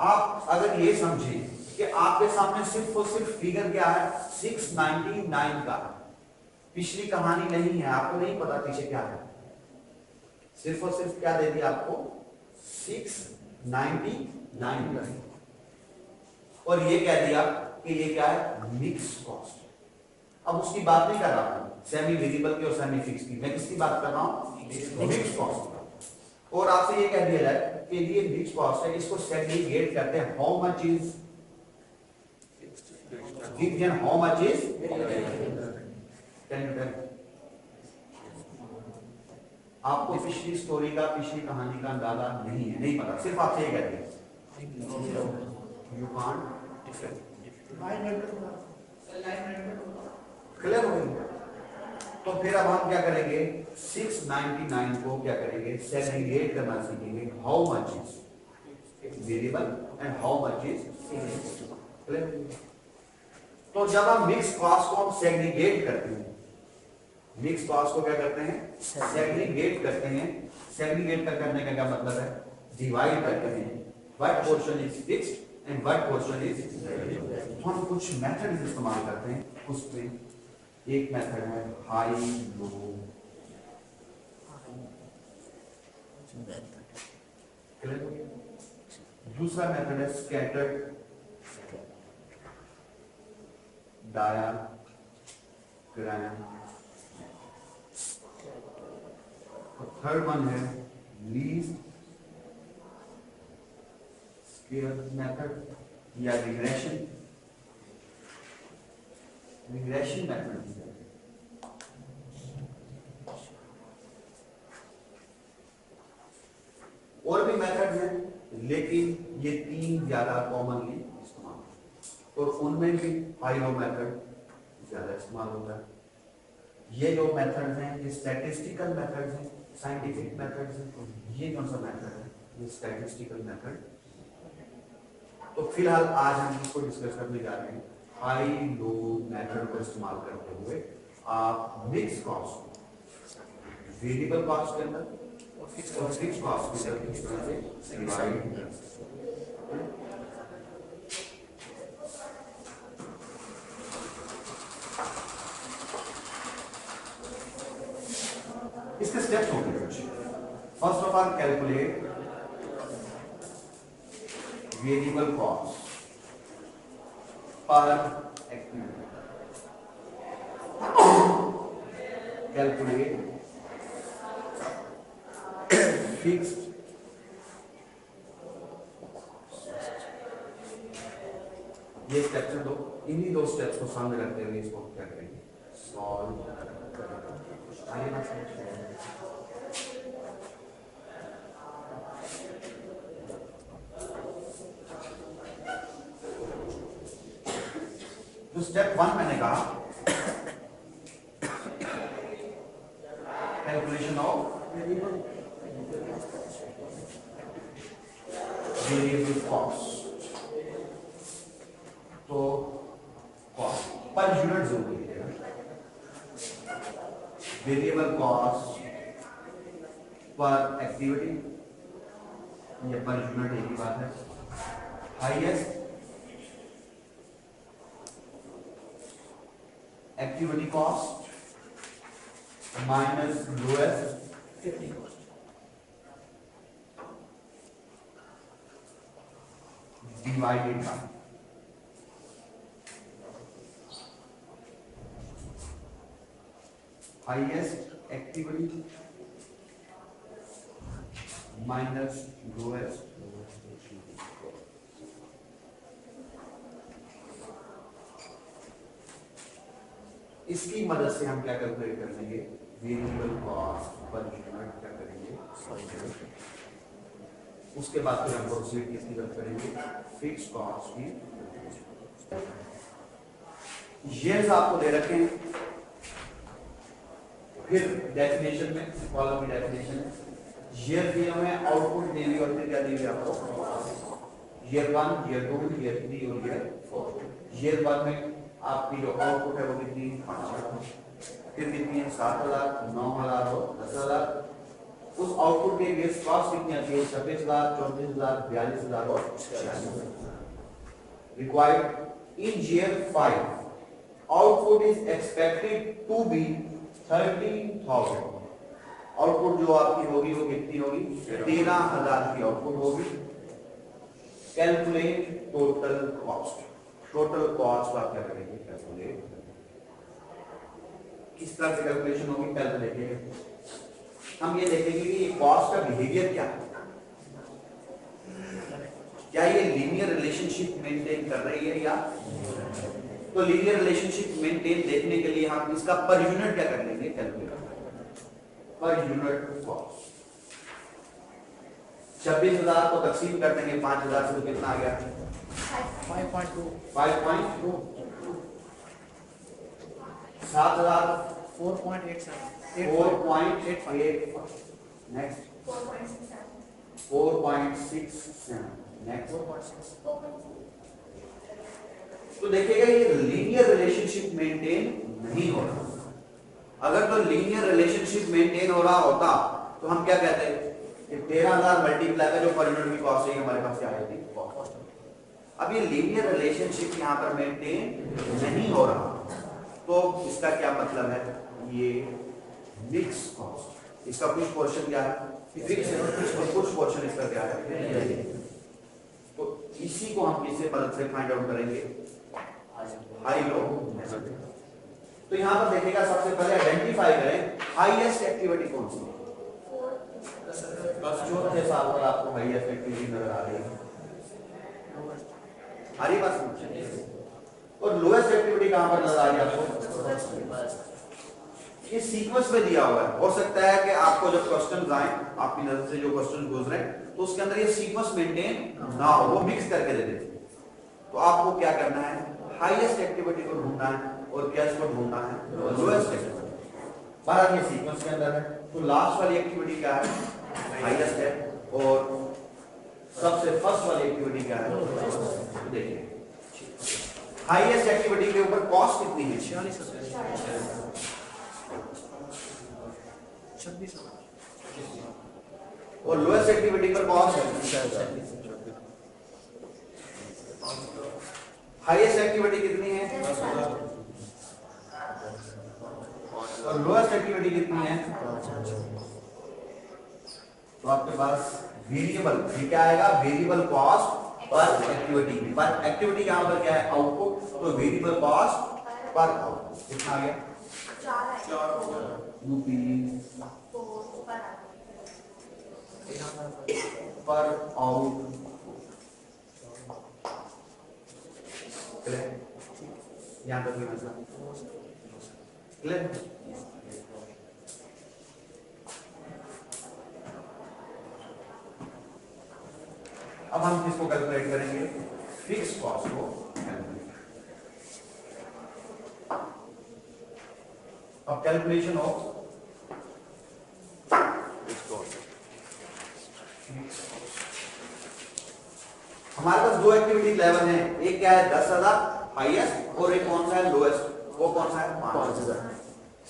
आप अगर ये समझें कि आपके सामने सिर्फ और सिर्फ फिगर क्या है 699 का, पिछली कहानी नहीं है, आपको नहीं पता पीछे क्या है, सिर्फ और सिर्फ क्या दे दिया आपको 699 और ये कह दिया कि ये क्या है मिक्स कॉस्ट। अब उसकी बात नहीं कर रहा हूं सेमी वेरिएबल की और सेमी फिक्स की, मैं किसकी बात कर रहा हूं मिक्स कॉस्ट। और आपसे ये कह दिया जाए कि ये मिक्स कॉस्ट है, इसको सेग्रीगेट करते हैं, how much is fixed and how much is आपको पिछली स्टोरी का, पिछली कहानी का अंदाजा नहीं है, नहीं पता, सिर्फ आपसे ये कहते हैं यू कांट क्लियर हो गई। तो फिर अब हम क्या करेंगे 699 को क्या करेंगे सेग्रीगेट करना सीखेंगे, how much is variable and how much is clear. तो जब हम मिक्स कॉस्ट को हम सेग्रीगेट करते हैं, मिक्स कॉस्ट को क्या करते हैं सेग्रीगेट करते हैं, सेग्रीगेट करने का क्या मतलब है डिवाइड करते हैं, what portion is fixed and what portion is variable. हम कुछ मेथड इस्तेमाल करते हैं, उसमें एक मेथड है हाई लो, दूसरा मेथड है स्कैटर्ड डायाग्राम, थर्ड वन है लीस्ट स्क्वेयर मेथड या रिग्रेशन मेथड। और भी मेथड है लेकिन ये 3 ज्यादा कॉमनली इस्तेमाल, और उनमें भी हाई लो मेथड ज्यादा इस्तेमाल होता है। ये जो मेथड्स हैं ये स्टैटिस्टिकल मेथड्स हैं, साइंटिफिक मेथड्स हैं। ये कौन सा मेथड है ये स्टैटिस्टिकल मेथड। तो फिलहाल आज हम इसको डिस्कस करने जा रहे हैं। हाई लो मेथड को इस्तेमाल करते हुए आप मिक्स कॉस्ट, वेरिएबल कॉस्ट के अंदर और फिक्स और फिक्स कॉस्ट के अंदर किस तरह से डिवाइड कर सकते हैं। इसके स्टेप्स होंगे कुछ। First of all calculate variable cost per activity, calculate fixed ये स्टेप्स हैं दो। इन्हीं दो स्टेप्स को सामने रखते हुए इसको क्या करेंगे, सॉल्व करेंगे। आइए ना तो स्टेप 1 मैंने कहा कैलकुलेशन ऑफ वेरिएबल कॉस्ट। तो कॉस्ट पर यूनिट जरूरी है, वेरिएबल कॉस्ट पर एक्टिविटी, ये पर यूनिट एक ही बात है। Highest activity cost minus lowest fifty cost divided by highest activity minus lowest. इसकी मदद से हम क्या कैलकुलेट कर लेंगे, वेरिएबल कॉस्ट पर यूनिट क्या करेंगे, उसके बाद फिर हम प्रोसीड किसकी तरफ करेंगे, फिक्स कॉस्ट की। ये आपको दे रखे हैं, फिर डेफिनेशन में कॉलम की डेफिनेशन ईयर दिए हुए हैं, आउटपुट दी हुई और फिर क्या दी हुई आपको, ईयर 1, ईयर 2, ईयर 3 और ईयर 4। ईयर 1 में आपकी जो आउटपुट है वो कितनी, 5,000, फिर कितनी है, 7,000, 9,000 और 10,000। उस आउटपुट के बेस कॉस्ट कितनी आती है, 26,000, 34,000, 42,000 और 46,000। Required in year 5 output is expected to be 13,000। Output जो आपकी होगी वो कितनी होगी, 13,000 की आउटपुट होगी। Calculate total cost, total cost आप क्या करेंगे, कैलकुलेट। किस तरह से कैलकुलेशन होगी, पहले देखेंगे। हम ये देखेंगे कि ये कॉस्ट का बिहेवियर क्या है, क्या ये लीनियर रिलेशनशिप मेंटेन कर रही है या। तो लीनियर रिलेशनशिप मेंटेन देखने के लिए हम इसका पर यूनिट क्या कर लेंगे, कैलकुलेट पर यूनिट कॉस्ट। 26,000 को तकसीम कर देंगे 5,000 से, तो कितना आ गया, 5.2 5.2। 7,000 4.87 4.85 नेक्स्ट 4.67 नेक्स्ट। 4.6 तो देखिएगा ये लीनियर रिलेशनशिप मेंटेन नहीं हो रहा। अगर तो लीनियर रिलेशनशिप मेंटेन हो रहा होता तो हम क्या कहते हैं कि 13,000 मल्टीप्लाई का जो पर यूनिट की कॉस्ट है हमारे पास क्या आई थी, कॉस्ट। अब ये लीनियर रिलेशनशिप यहाँ पर मेंटेन नहीं हो रहा, तो इसका क्या मतलब है, ये मिक्स कॉस्ट। इसका कुछ पोर्शन क्या है, फिक्स है, और कुछ पोर्शन इसका क्या है। तो इसी को हम किससे मदद से फाइंड आउट करेंगे, हाई लो मेथड। तो यहाँ पर देखिएगा सबसे पहले आइडेंटिफाई करें हाईएस्ट एक्टिविटी कौन सी है। बस चौथे साल पर आपको हाईएस्ट एक्टिविटी नजर आ रही है, आ रही बात समझ। और लोएस्ट एक्टिविटी कहां पर नजर आ रही है आपको, ये सीक्वेंस में दिया हुआ है। हो सकता है कि आपको जब क्वेश्चन आए, आपकी नजर से जो क्वेश्चन गुजरे, तो उसके अंदर ये सीक्वेंस मेंटेन ना हो, वो मिक्स करके दे देते। तो आपको क्या करना है, हाईएस्ट एक्टिविटी को ढूंढना है और क्या इसको ढूंढना है, लोएस्ट एक्टिविटी। बहरहाल ये सीक्वेंस के अंदर है, तो लास्ट वाली एक्टिविटी क्या है, हाईएस्ट है, और सबसे फर्स्ट वाली एक्टिविटी क्या है देखिए, हाईएस्ट एक्टिविटी के ऊपर कॉस्ट कितनी है 46 और लोएस्ट एक्टिविटी पर कॉस्ट है हाईएस्ट एक्टिविटी कितनी है और लोएस्ट एक्टिविटी कितनी है तो आपके पास वेरिएबल ये क्या आएगा वेरिएबल कॉस्ट पर एक्टिविटी यहां पर क्या है आउटपुट तो वेरिएबल कॉस्ट पर आउटपुट कितना आ गया 4 रुपीज पर आउट क्लियर यहां तक कोई मसला क्लियर अब हम किसको कैलकुलेट करेंगे फिक्स कॉस्ट को कैलकुलेट अब कैलकुलेशन ऑफ हमारे पास दो एक्टिविटी लेवल हैं एक क्या है 10,000 हाईएस्ट और एक कौन सा है लोएस्ट वो कौन सा है 5,000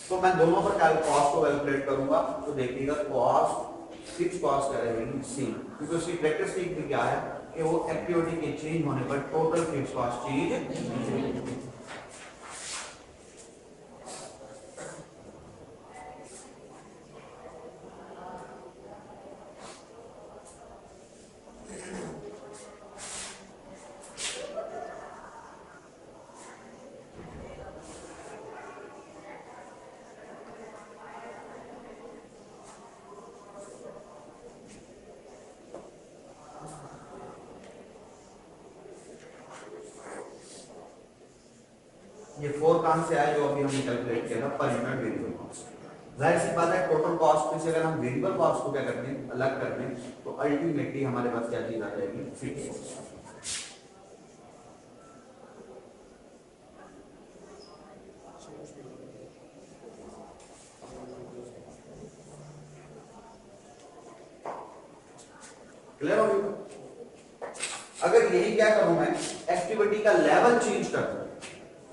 तो मैं दोनों पर कॉस्ट को कैलकुलेट करूंगा तो देखिएगा कॉस्ट फिक्स कॉस्ट क्या रहेगी सेम क्योंकि उसकी कैरेक्टरिस्टिक भी क्या है कि वो एक्टिविटी के चेंज होने पर टोटल फिक्स कॉस्ट चेंज ये 4 कहां से आया जो अभी हमने कैलकुलेट किया था पर यूनिट वेरिएबल कॉस्ट जाहिर सी बात है टोटल कॉस्ट में से अगर हम वेरिएबल कॉस्ट को क्या करते हैं अलग करते हैं तो अल्टीमेटली हमारे पास क्या चीज आ जाएगी फिक्स क्लियर हो गया अगर यही क्या करूं मैं एक्टिविटी का लेवल चेंज कर दूं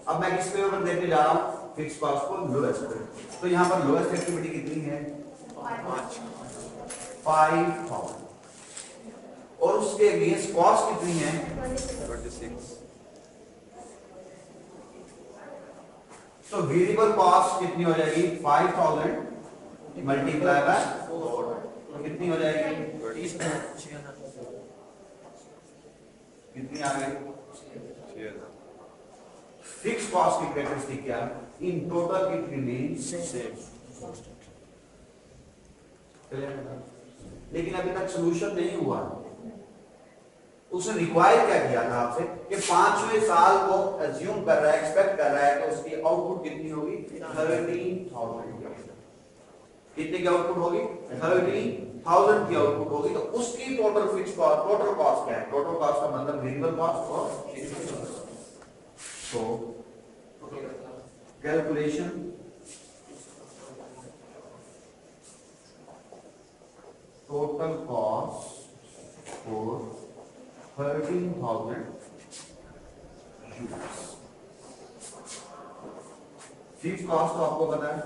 अब मैं किस पे ऊपर देखने जा रहा हूं फिक्स कॉस्ट को लोएस्ट पे तो यहां पर लोएस्ट एक्टिविटी कितनी है 5,000 और उसके अगेंस्ट कॉस्ट कितनी है 26 तो वेरिएबल कॉस्ट कितनी हो जाएगी 5,000 मल्टीप्लाई बाय 4 तो कितनी हो जाएगी कितनी आ गई फिक्स कॉस्ट की कैरेक्टरिस्टिक क्या in total it remains same लेकिन अभी तक सॉल्यूशन नहीं हुआ उसने रिक्वायर क्या किया था आपसे कि 5वें साल को अज्यूम कर रहा है एक्सपेक्ट कर रहा है कि उसकी आउटपुट कितनी होगी 13,000 कितने की आउटपुट होगी 13,000 की आउटपुट होगी तो उसकी total fix cost total cost क्या है टोटल कॉस्ट का मतलब वेरिएबल कॉस्ट और so calculation total cost for 13,000 units fix cost तो आपको पता है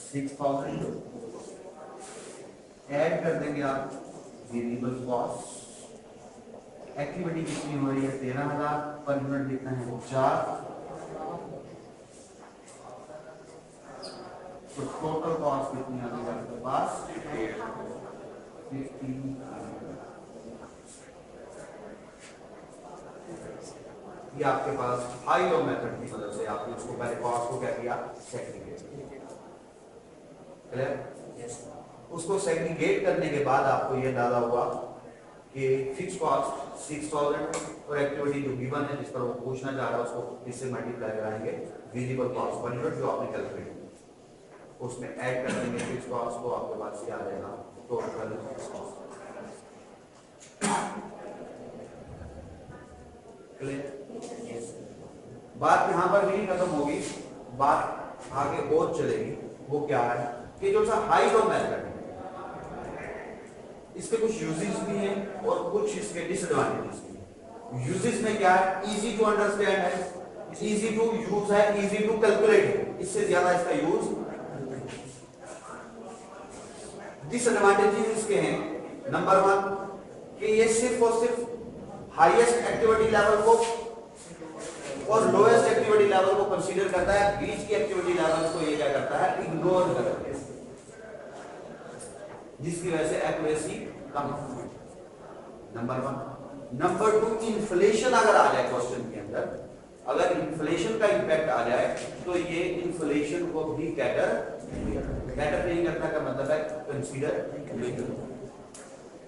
6,000 ऐड कर देंगे आप वेरिएबल कॉस्ट एक्टिविटी कितनी हो रही है 13,000 पर यूनिट लिखना है 4 तो टोटल कॉस्ट कितनी आ गई आपके पास 50 ये आपके पास हाई लो मेथड की मदद से आपने उसको पहले कॉस्ट को क्या किया सेग्रीगेट क्लियर उसको सेग्रीगेट करने के बाद आपको ये अंदाजा हुआ कि फिक्स कॉस्ट 6,000 और एक्टिविटी जो गिवन है जिस पर वो पूछना चाह रहा है उसको इससे मल्टीप्लाई कराएंगे वेरिएबल कॉस्ट 100 जो आपने कैलकुलेट किया उसमें ऐड कर देंगे फिक्स कॉस्ट को आपके पास ये आ जाएगा टोटल फिक्स कॉस्ट क्लियर बात यहां पर नहीं खत्म होगी बात आगे और चलेगी वो क्या है कि जो सा हाई लो मेथड इसके कुछ यूजेस भी हैं और कुछ इसके डिसएडवांटेजेस भी हैं। यूजेस में क्या है, इजी टू अंडरस्टैंड है, इजी टू यूज है, इजी टू कैलकुलेट है, इससे ज्यादा इसका यूज। डिसएडवांटेजेस इसके हैं, नंबर 1 कि ये सिर्फ और सिर्फ हाईएस्ट एक्टिविटी लेवल को और लोएस्ट एक्टिविटी लेवल को कंसीडर करता है, बीच की एक्टिविटी लेवल को ये क्या करता है, इग्नोर करता है, जिसकी वजह से एक्यूरेसी कम है। नंबर 1। नंबर 2, इन्फ्लेशन अगर आ जाए क्वेश्चन के अंदर, अगर इन्फ्लेशन का इंपैक्ट आ जाए तो ये इन्फ्लेशन को भी कैटर नहीं करता, का मतलब है कंसीडर।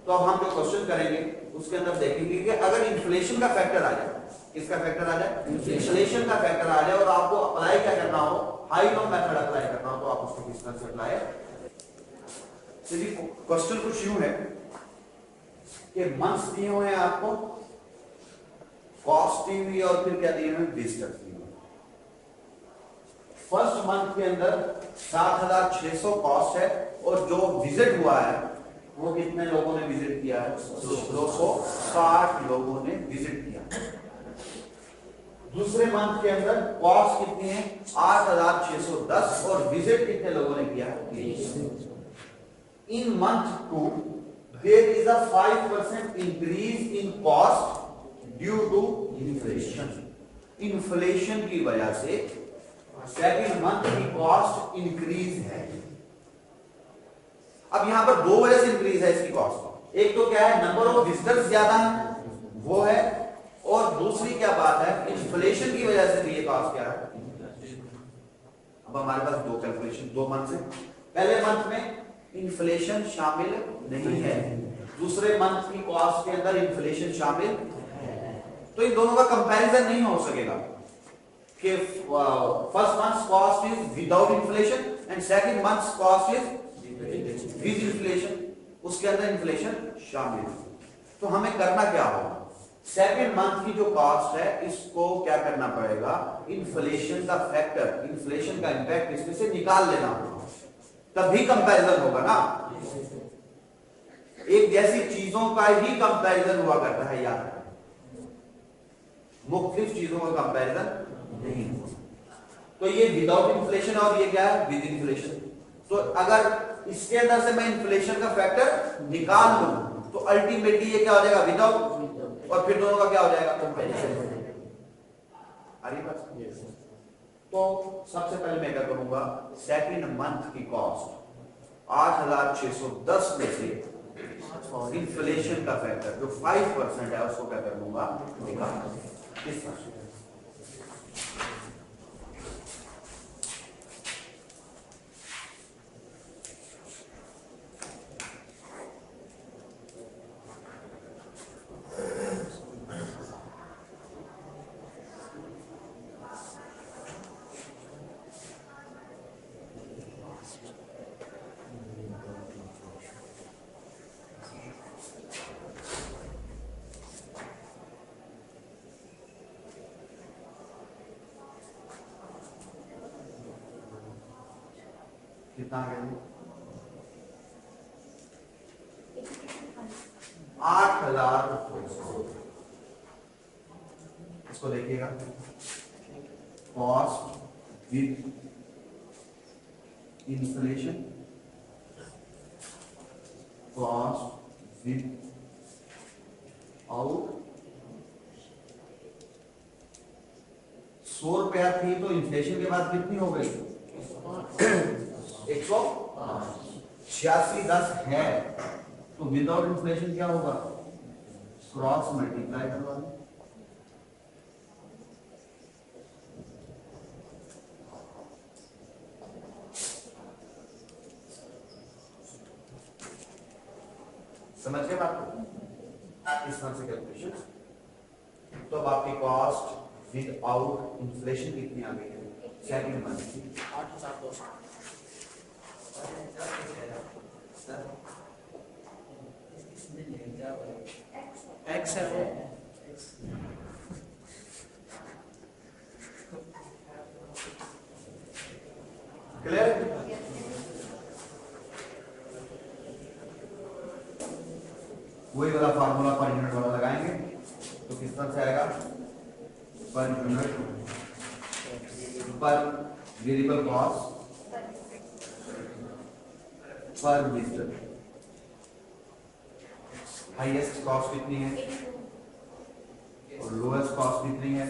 तो अब हम जो क्वेश्चन करेंगे उसके अंदर देखेंगे कि अगर इन्फ्लेशन का फैक्टर आ जाए, किसका फैक्टर आ जाए, इन्फ्लेशन का फैक्टर आ जाए, और आपको अप्लाई क्या करना हो, हाई लो मेथड अप्लाई करना हो, तो आप उसको किस तरह से अप्लाई। चलिए क्वेश्चन कुछ यूं है कि मंथ्स दिए हुए हैं आपको, कॉस्ट दी हुई और फिर क्या दिए हुए, विजिटर्स दिए हुए। फर्स्ट मंथ के अंदर 7,600 कॉस्ट है और जो विजिट हुआ है वो कितने लोगों ने विजिट किया है, 260 लोगों ने विजिट किया। दूसरे मंथ के अंदर कॉस्ट कितनी है, 8,610 और विजिट कितने लोगों ने किया है। इन month 2 there is a 5% increase in cost due to inflation. Inflation की वजह से सेकंड मंथ की कॉस्ट इंक्रीज है। अब यहां पर दो वजह से इंक्रीज है इसकी कॉस्ट। एक तो क्या है, नंबर ऑफ विजिटर्स ज्यादा है वो है, और दूसरी क्या बात है, इन्फ्लेशन की वजह से ये कॉस्ट क्या है। अब हमारे पास दो कैलकुलेशन, 2 मंथ से, पहले मंथ में इन्फ्लेशन शामिल नहीं है, दूसरे मंथ की कॉस्ट के अंदर इन्फ्लेशन शामिल है, तो इन दोनों का कंपैरिजन नहीं हो सकेगा कि first month cost is without inflation and second month cost is with inflation, उसके अंदर इन्फ्लेशन शामिल है। तो हमें करना क्या होगा, सेकंड मंथ की जो कॉस्ट है इसको क्या करना पड़ेगा, इन्फ्लेशन का फैक्टर, इन्फ्लेशन का इंपैक्ट इसमें से निकाल लेना होगा, तभी कंपैरिजन होगा ना। एक जैसी चीजों का ही कंपैरिजन हुआ करता है, याद, मुख्तलिफ चीजों का कंपैरिजन नहीं। तो ये विदाउट इन्फ्लेशन और ये क्या है, विद इन्फ्लेशन। तो अगर इसके अंदर से मैं इन्फ्लेशन का फैक्टर निकाल लूं तो अल्टीमेटली ये क्या हो जाएगा, विदाउट, और फिर दोनों का क्या हो जाएगा, कंपैरिजन। तो सबसे पहले मैं क्या करूंगा, सेकंड मंथ की कॉस्ट 8,610 में से इन्फ्लेशन का फैक्टर जो 5% है उसको क्या कर लूंगा, निकाल। इस तरह से कितना आ गया, 8,000। इसको देखिएगा, cost with inflation, cost with out. 100 रुपया थी तो इन्फ्लेशन के बाद कितनी हो गई, 186.10 है, तो विदाउट इन्फ्लेशन क्या होगा, क्रॉस मल्टीप्लाई करवा दो। समझ गए बात को, इस तरह से कैलकुलेशन। तो अब आपकी कॉस्ट विद आउट इन्फ्लेशन कितनी आ गई है, सेकंड मंथ की 8,200। एक्स है वो, क्लियर। वही वाला फार्मूला पर यूनिट वाला लगाएंगे तो किस तरह से आएगा, पर यूनिट पर variable cost per visitor. Highest cost कितनी है और लोएस्ट कॉस्ट कितनी है,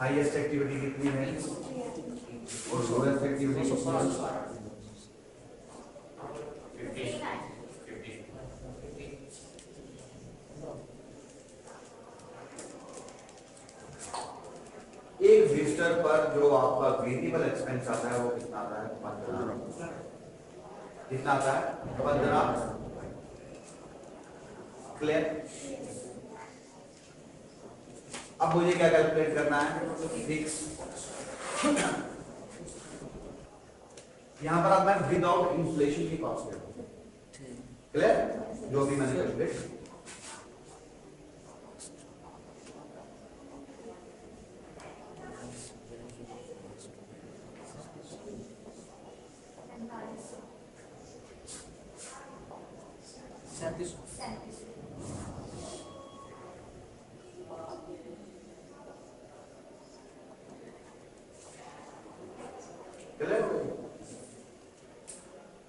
हाईएस्ट एक्टिविटी कितनी है और लोएस्ट एक्टिविटी कितनी है, एक विजिटर पर जो आपका वेरिएबल एक्सपेंस आता है वो कितना आता है, 15। कितना आता है, 15। क्लियर। अब मुझे क्या कैलकुलेट करना है, फिक्स। यहां पर अब मैं विदाउट इन्फ्लेशन की कॉस्ट करूं, क्लियर, जो भी मैंने कैलकुलेट।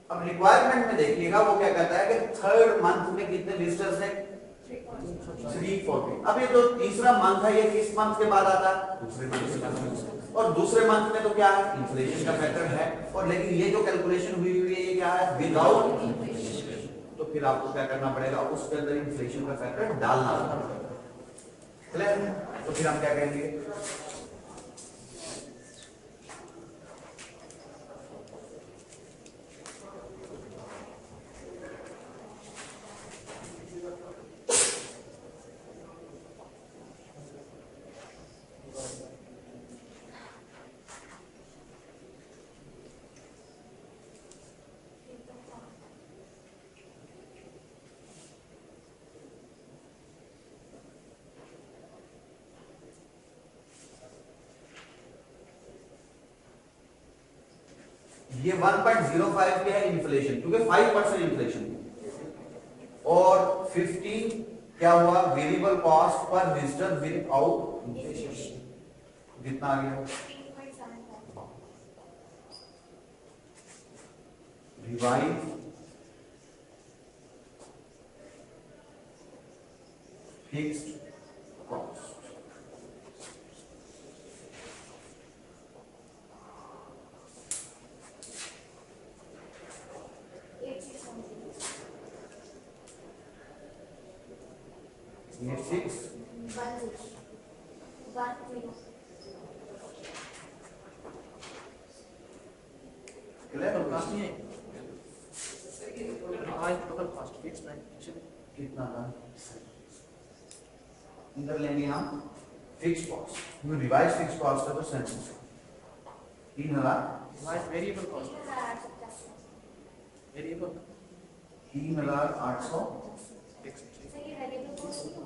अब रिक्वायरमेंट में देखिएगा वो क्या कहता है कि थर्ड मंथ में कितने विजिटर्स हैं, 340। अब ये जो तीसरा मंथ है ये किस मंथ के बाद आता है, और दूसरे मंथ में तो क्या है, इन्फ्लेशन का फैक्टर है, और लेकिन ये जो कैलकुलेशन हुई है ये क्या है, विदाउट। तो फिर आपको क्या करना पड़ेगा, उसके अंदर इन्फ्लेशन का फैक्टर डालना पड़ेगा, क्लियर। तो फिर हम क्या कहेंगे, ये 1.05 क्या है इन्फ्लेशन, क्योंकि 5% इन्फ्लेशन, और 15 क्या हुआ variable cost per visitor without inflation, कितना आ गया, रिवाइज फिक्स्ड कॉस्ट। ये 6 क्लियर, कॉस्ट नहीं है, आज टोटल कॉस्ट फिक्स नहीं, कितना था, इधर लेंगे हम fix cost, revise fix cost का तो सेंस 3000, आज वेरिएबल कॉस्ट, वेरिएबल 3800,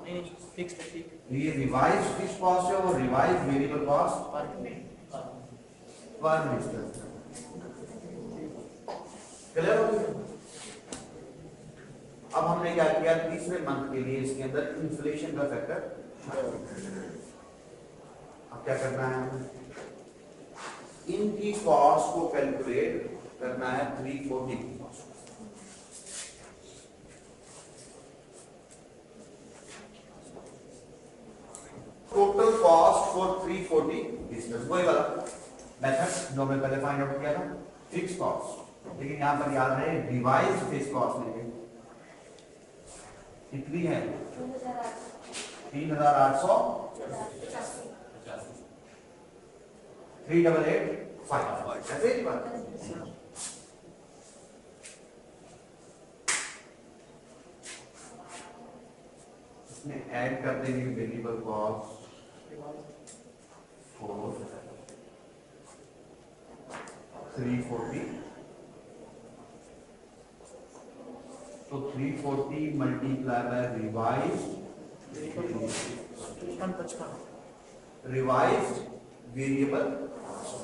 नहीं फिक्स है, ठीक, ये रिवाइज फिक्स कॉस्ट है और revise variable cost per visitor, clear हो गया। अब हमने क्या किया, तीसरे मंथ के लिए इसके अंदर इन्फ्लेशन का फैक्टर, अब क्या करना है, इनकी कॉस्ट को कैलकुलेट करना है 340 की cost. Total cost for 340 business, वही वाला मेथड जो हमने पहले फाइंड आउट किया था, फिक्स कॉस्ट, लेकिन यहां पर याद रहे रिवाइज फिक्स कॉस्ट लेंगे, कितनी है 3800, 3885, ऐसे ही बात, इसमें ऐड कर देंगे वेरिएबल कॉस्ट 340, तो 340 मल्टीप्लाई बाय रिवाइज्ड वेरिएबल,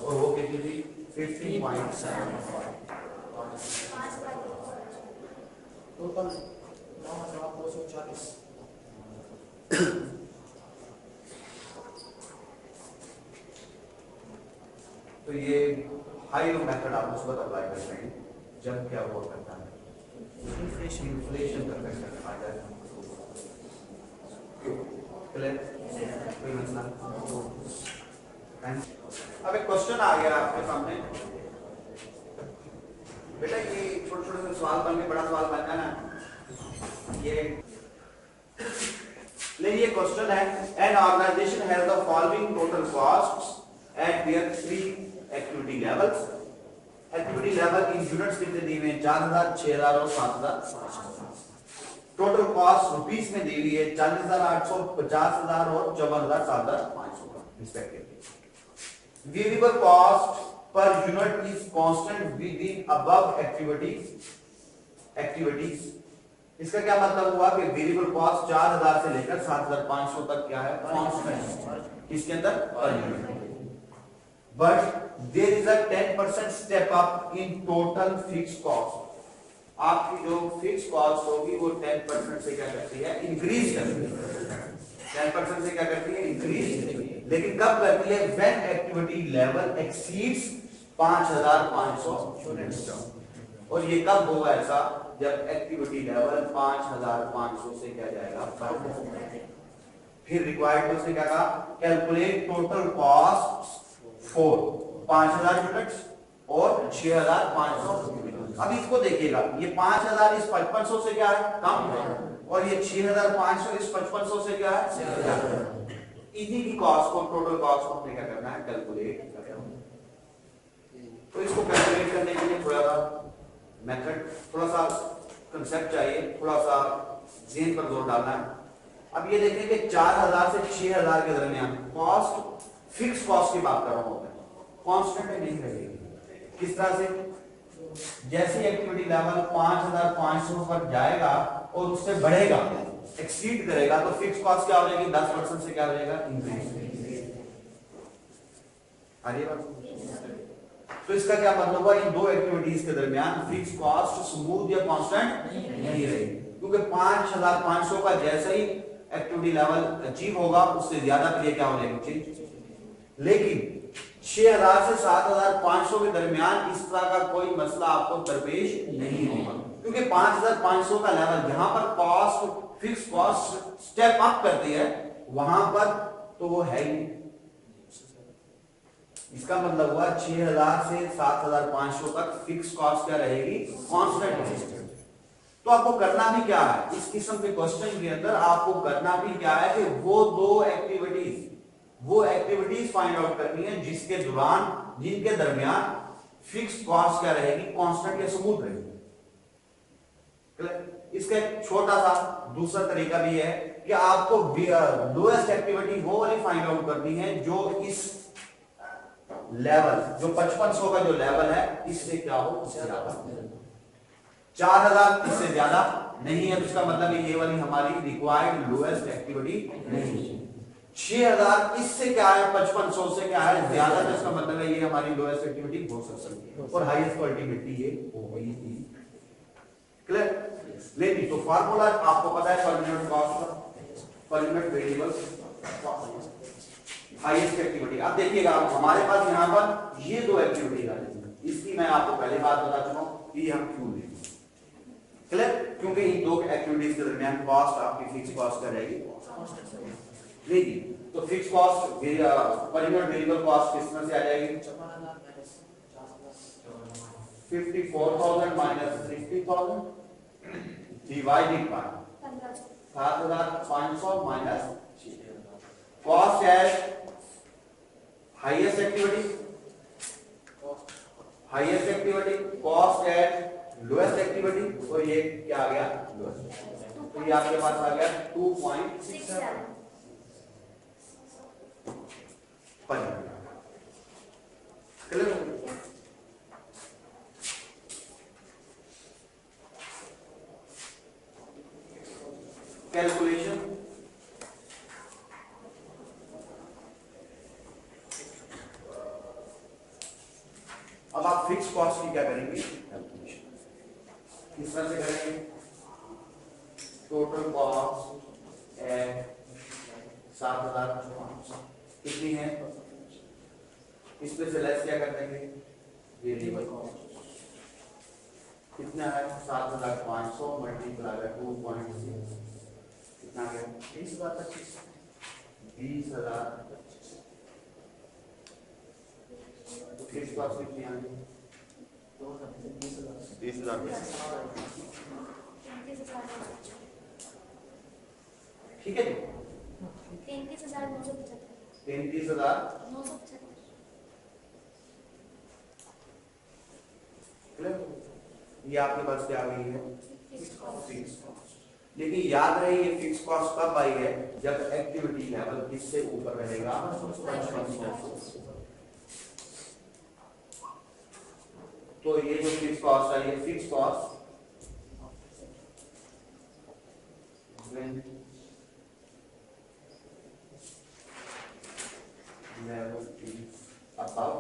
और वो कितनी थी 15.75 टोटल 9,240। तो ये हाई मेथड आप उस वक्त अप्लाई कर रहे हैं जब क्या हुआ करता है, इन्फ्लेशन का फैक्टर आ जाए। क्लियर? कोई मसला? अब एक क्वेश्चन आ गया आपके सामने बेटा, ये छोटे छोटे से सवाल बन के बड़ा सवाल बन जाना है ये। ये क्वेश्चन है, an organisation has the following total costs at their 3 activity levels. Activity level in units कितने दिए हुए हैं? 4000, 6000 और 7000। टोटल कॉस्ट रुपीस में दी हुई है 40,800, 50,000 और 54,7,500 respectively. Variable cost per unit is constant with in above activities. इसका क्या मतलब हुआ कि वेरिएबल कॉस्ट 4000 से लेकर 7500 तक क्या है? कांस्टेंट। किसके अंदर? पर unit. But there is a 10% step up in total fixed cost. आपकी जो फिक्स्ड कॉस्ट होगी वो 10% से क्या करती है? इंक्रीज करती है। 10% से क्या करती है? इंक्रीज। लेकिन कब करती है? When activity level exceeds 5500 units. और ये कब होगा ऐसा? जब एक्टिविटी लेवल 5500 से क्या जाएगा? फिर रिक्वायर्ड से क्या कहा? Calculate total cost for 5000 units और 6500 यूनिट्स। अब इसको देखिएगा, ये 5000 इस 5500 से क्या है? कम है, और ये 6500 इस 5500 से क्या है? इन्हीं की कॉस्ट को, टोटल कॉस्ट को हमने क्या करना है? कैलकुलेट करना है। तो इसको कैलकुलेट करने के लिए थोड़ा सा मेथड, थोड़ा सा कंसेप्ट चाहिए, थोड़ा सा ज़हन पर जोर डालना है। अब ये देखें कि 4000 से 6000 के दरमियान कॉस्ट, फिक्स कॉस्ट की बात कर रहा हूं, कांस्टेंट नहीं रहेगी। किस तरह से? जैसे एक्टिविटी लेवल 5500 पर जाएगा और उससे बढ़ेगा, एक्सीड करेगा, तो फिक्स कॉस्ट क्या हो जाएगी? 10% से क्या हो जाएगा? इंक्रीज। तो इसका क्या मतलब हुआ? इन दो एक्टिविटीज के दरमियान फिक्स कॉस्ट स्मूथ या कांस्टेंट नहीं रहेगी, क्योंकि 5500 का जैसे ही एक्टिविटी लेवल अचीव होगा उससे ज्यादा के लिए क्या हो जाएगी? चेंज। लेकिन 6000 से 7500 के दरमियान इस तरह का कोई मसला आपको दरपेश नहीं होगा, क्योंकि 5500 का लेवल जहां पर cost, fix cost step up करती है, वहां पर तो वो है ही। इसका मतलब हुआ 6000 से 7500 तक फिक्स कॉस्ट क्या रहेगी? कांस्टेंट रहेगी। तो आपको करना भी क्या है इस किस्म के क्वेश्चन के अंदर? आपको करना भी क्या है कि वो एक्टिविटीज फाइंड आउट करनी है जिसके दौरान, जिनके दरमियान फिक्स कॉस्ट क्या रहेगी? कांस्टेंट या स्मूथ रहेगी। इसका एक छोटा सा दूसरा तरीका भी है कि आपको लोएस्ट एक्टिविटी वो वाली फाइंड आउट करनी है जो इस लेवल, जो 5500 का जो लेवल है, इससे क्या हो? ज्यादा। 4000 इससे ज्यादा नहीं है, तो इसका मतलब ये वाली हमारी रिक्वायर्ड लोएस्ट एक्टिविटी नहीं है। 6000 इससे क्या है? 5500 से क्या है? ज्यादा, तो इसका मतलब है ये हमारी लोएस्ट एक्टिविटी हो सकती है, और हाईएस्ट अल्टीमेटली ये होगी ही। क्लियर? लेकिन तो फार्मूला आपको पता है पर यूनिट कॉस्ट का, per unit variable highest activity. अब देखिएगा हमारे पास यहाँ पर ये दो एक्टिविटी आ रही है, इसकी मैं आपको पहले बात बता चुका हूँ कि हम क्यों लें। क्लियर? क्योंकि इन दो एक्टिविटीज के दरमियान कॉस्ट आपकी फिक्स कॉस्ट क्या रहेगी? लेकिन तो fix cost per unit variable cost किस तरह से आ जाएगी? 54,000 minus 60,000 divided by 7500 minus cost at highest activity, cost at lowest activity, तो ये क्या आ गया? लोएस्ट। तो ये आपके पास आ गया 2.67 पर यूनिट। क्लियर? कैलकुलेशन अब आप फिक्स कॉस्ट की क्या करेंगे, कैलकुलेशन किस तरह से करेंगे, टोटल कॉस्ट एट 7,500 कितनी है, इसमें से लेस क्या कर देंगे, वेरिएबल कॉस्ट कितना है 7,500 मल्टीप्लाई बाय 2.6 कितना है 20,025 20,000 फिक्स कॉस्ट कितनी आ गई 20,000 ठीक है जी 33,975 33,000 ये आपके पास क्या आ गई है फिक्स कॉस्ट। लेकिन याद रहे ये फिक्स कॉस्ट कब आई है, जब एक्टिविटी लेवल किससे ऊपर रहेगा, 55%। तो ये जो फिक्स कॉस्ट है ये fix cost level is above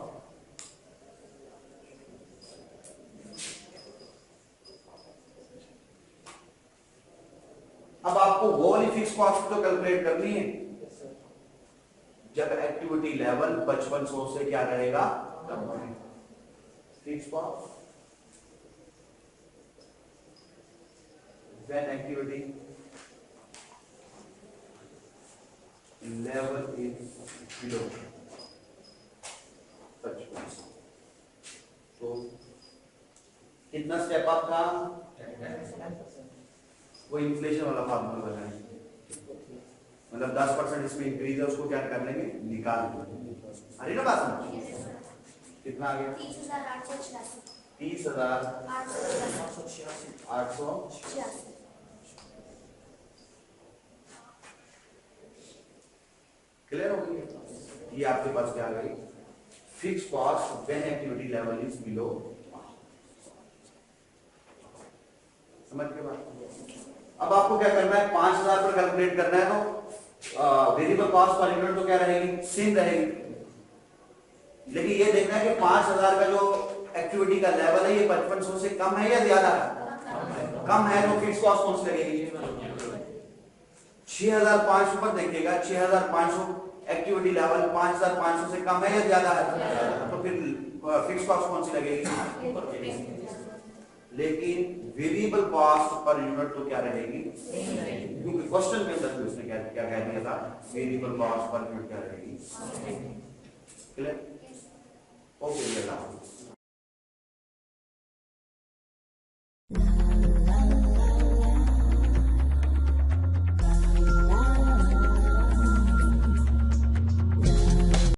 अब आपको वो वाली फिक्स कॉस्ट तो कैलकुलेट करनी है जब एक्टिविटी लेवल 5500 से क्या रहेगा, fix cost when activity level is below 5500 तो कितना स्टेप अप था, वो इन्फ्लेशन वाला फार्मूला बनाए, मतलब 10% इसमें इंक्रीज है उसको क्या कर लेंगे, निकाल लेंगे। अरे ना बात समझ कितना आ गया 30,886 क्लियर हो गई, ये आपके पास क्या आ गई fix cost when activity level is below, समझ के बाद अब आपको क्या करना है 5,000 पर कैलकुलेट करना है, तो वेरिएबल कॉस्ट पर यूनिट तो क्या रहेगी, सेम रहेगी, लेकिन ये देखना है कि 5,000 का जो एक्टिविटी का लेवल है ये 5500 से कम है या ज्यादा है, कम है तो फिक्स कॉस्ट कौन सी लगेगी, 6,500 पर देखिएगा 6,500 एक्टिविटी लेवल 5,500 से कम है या ज्यादा है, तो फिर फिक्स कॉस्ट कौन सी लगेगी, लेकिन वेरिएबल कॉस्ट पर यूनिट तो क्या रहेगी, क्योंकि क्वेश्चन के अंदर उसने क्या क्या कह दिया था, वेरिएबल कॉस्ट पर यूनिट क्या रहेगी, क्लियर, ओके।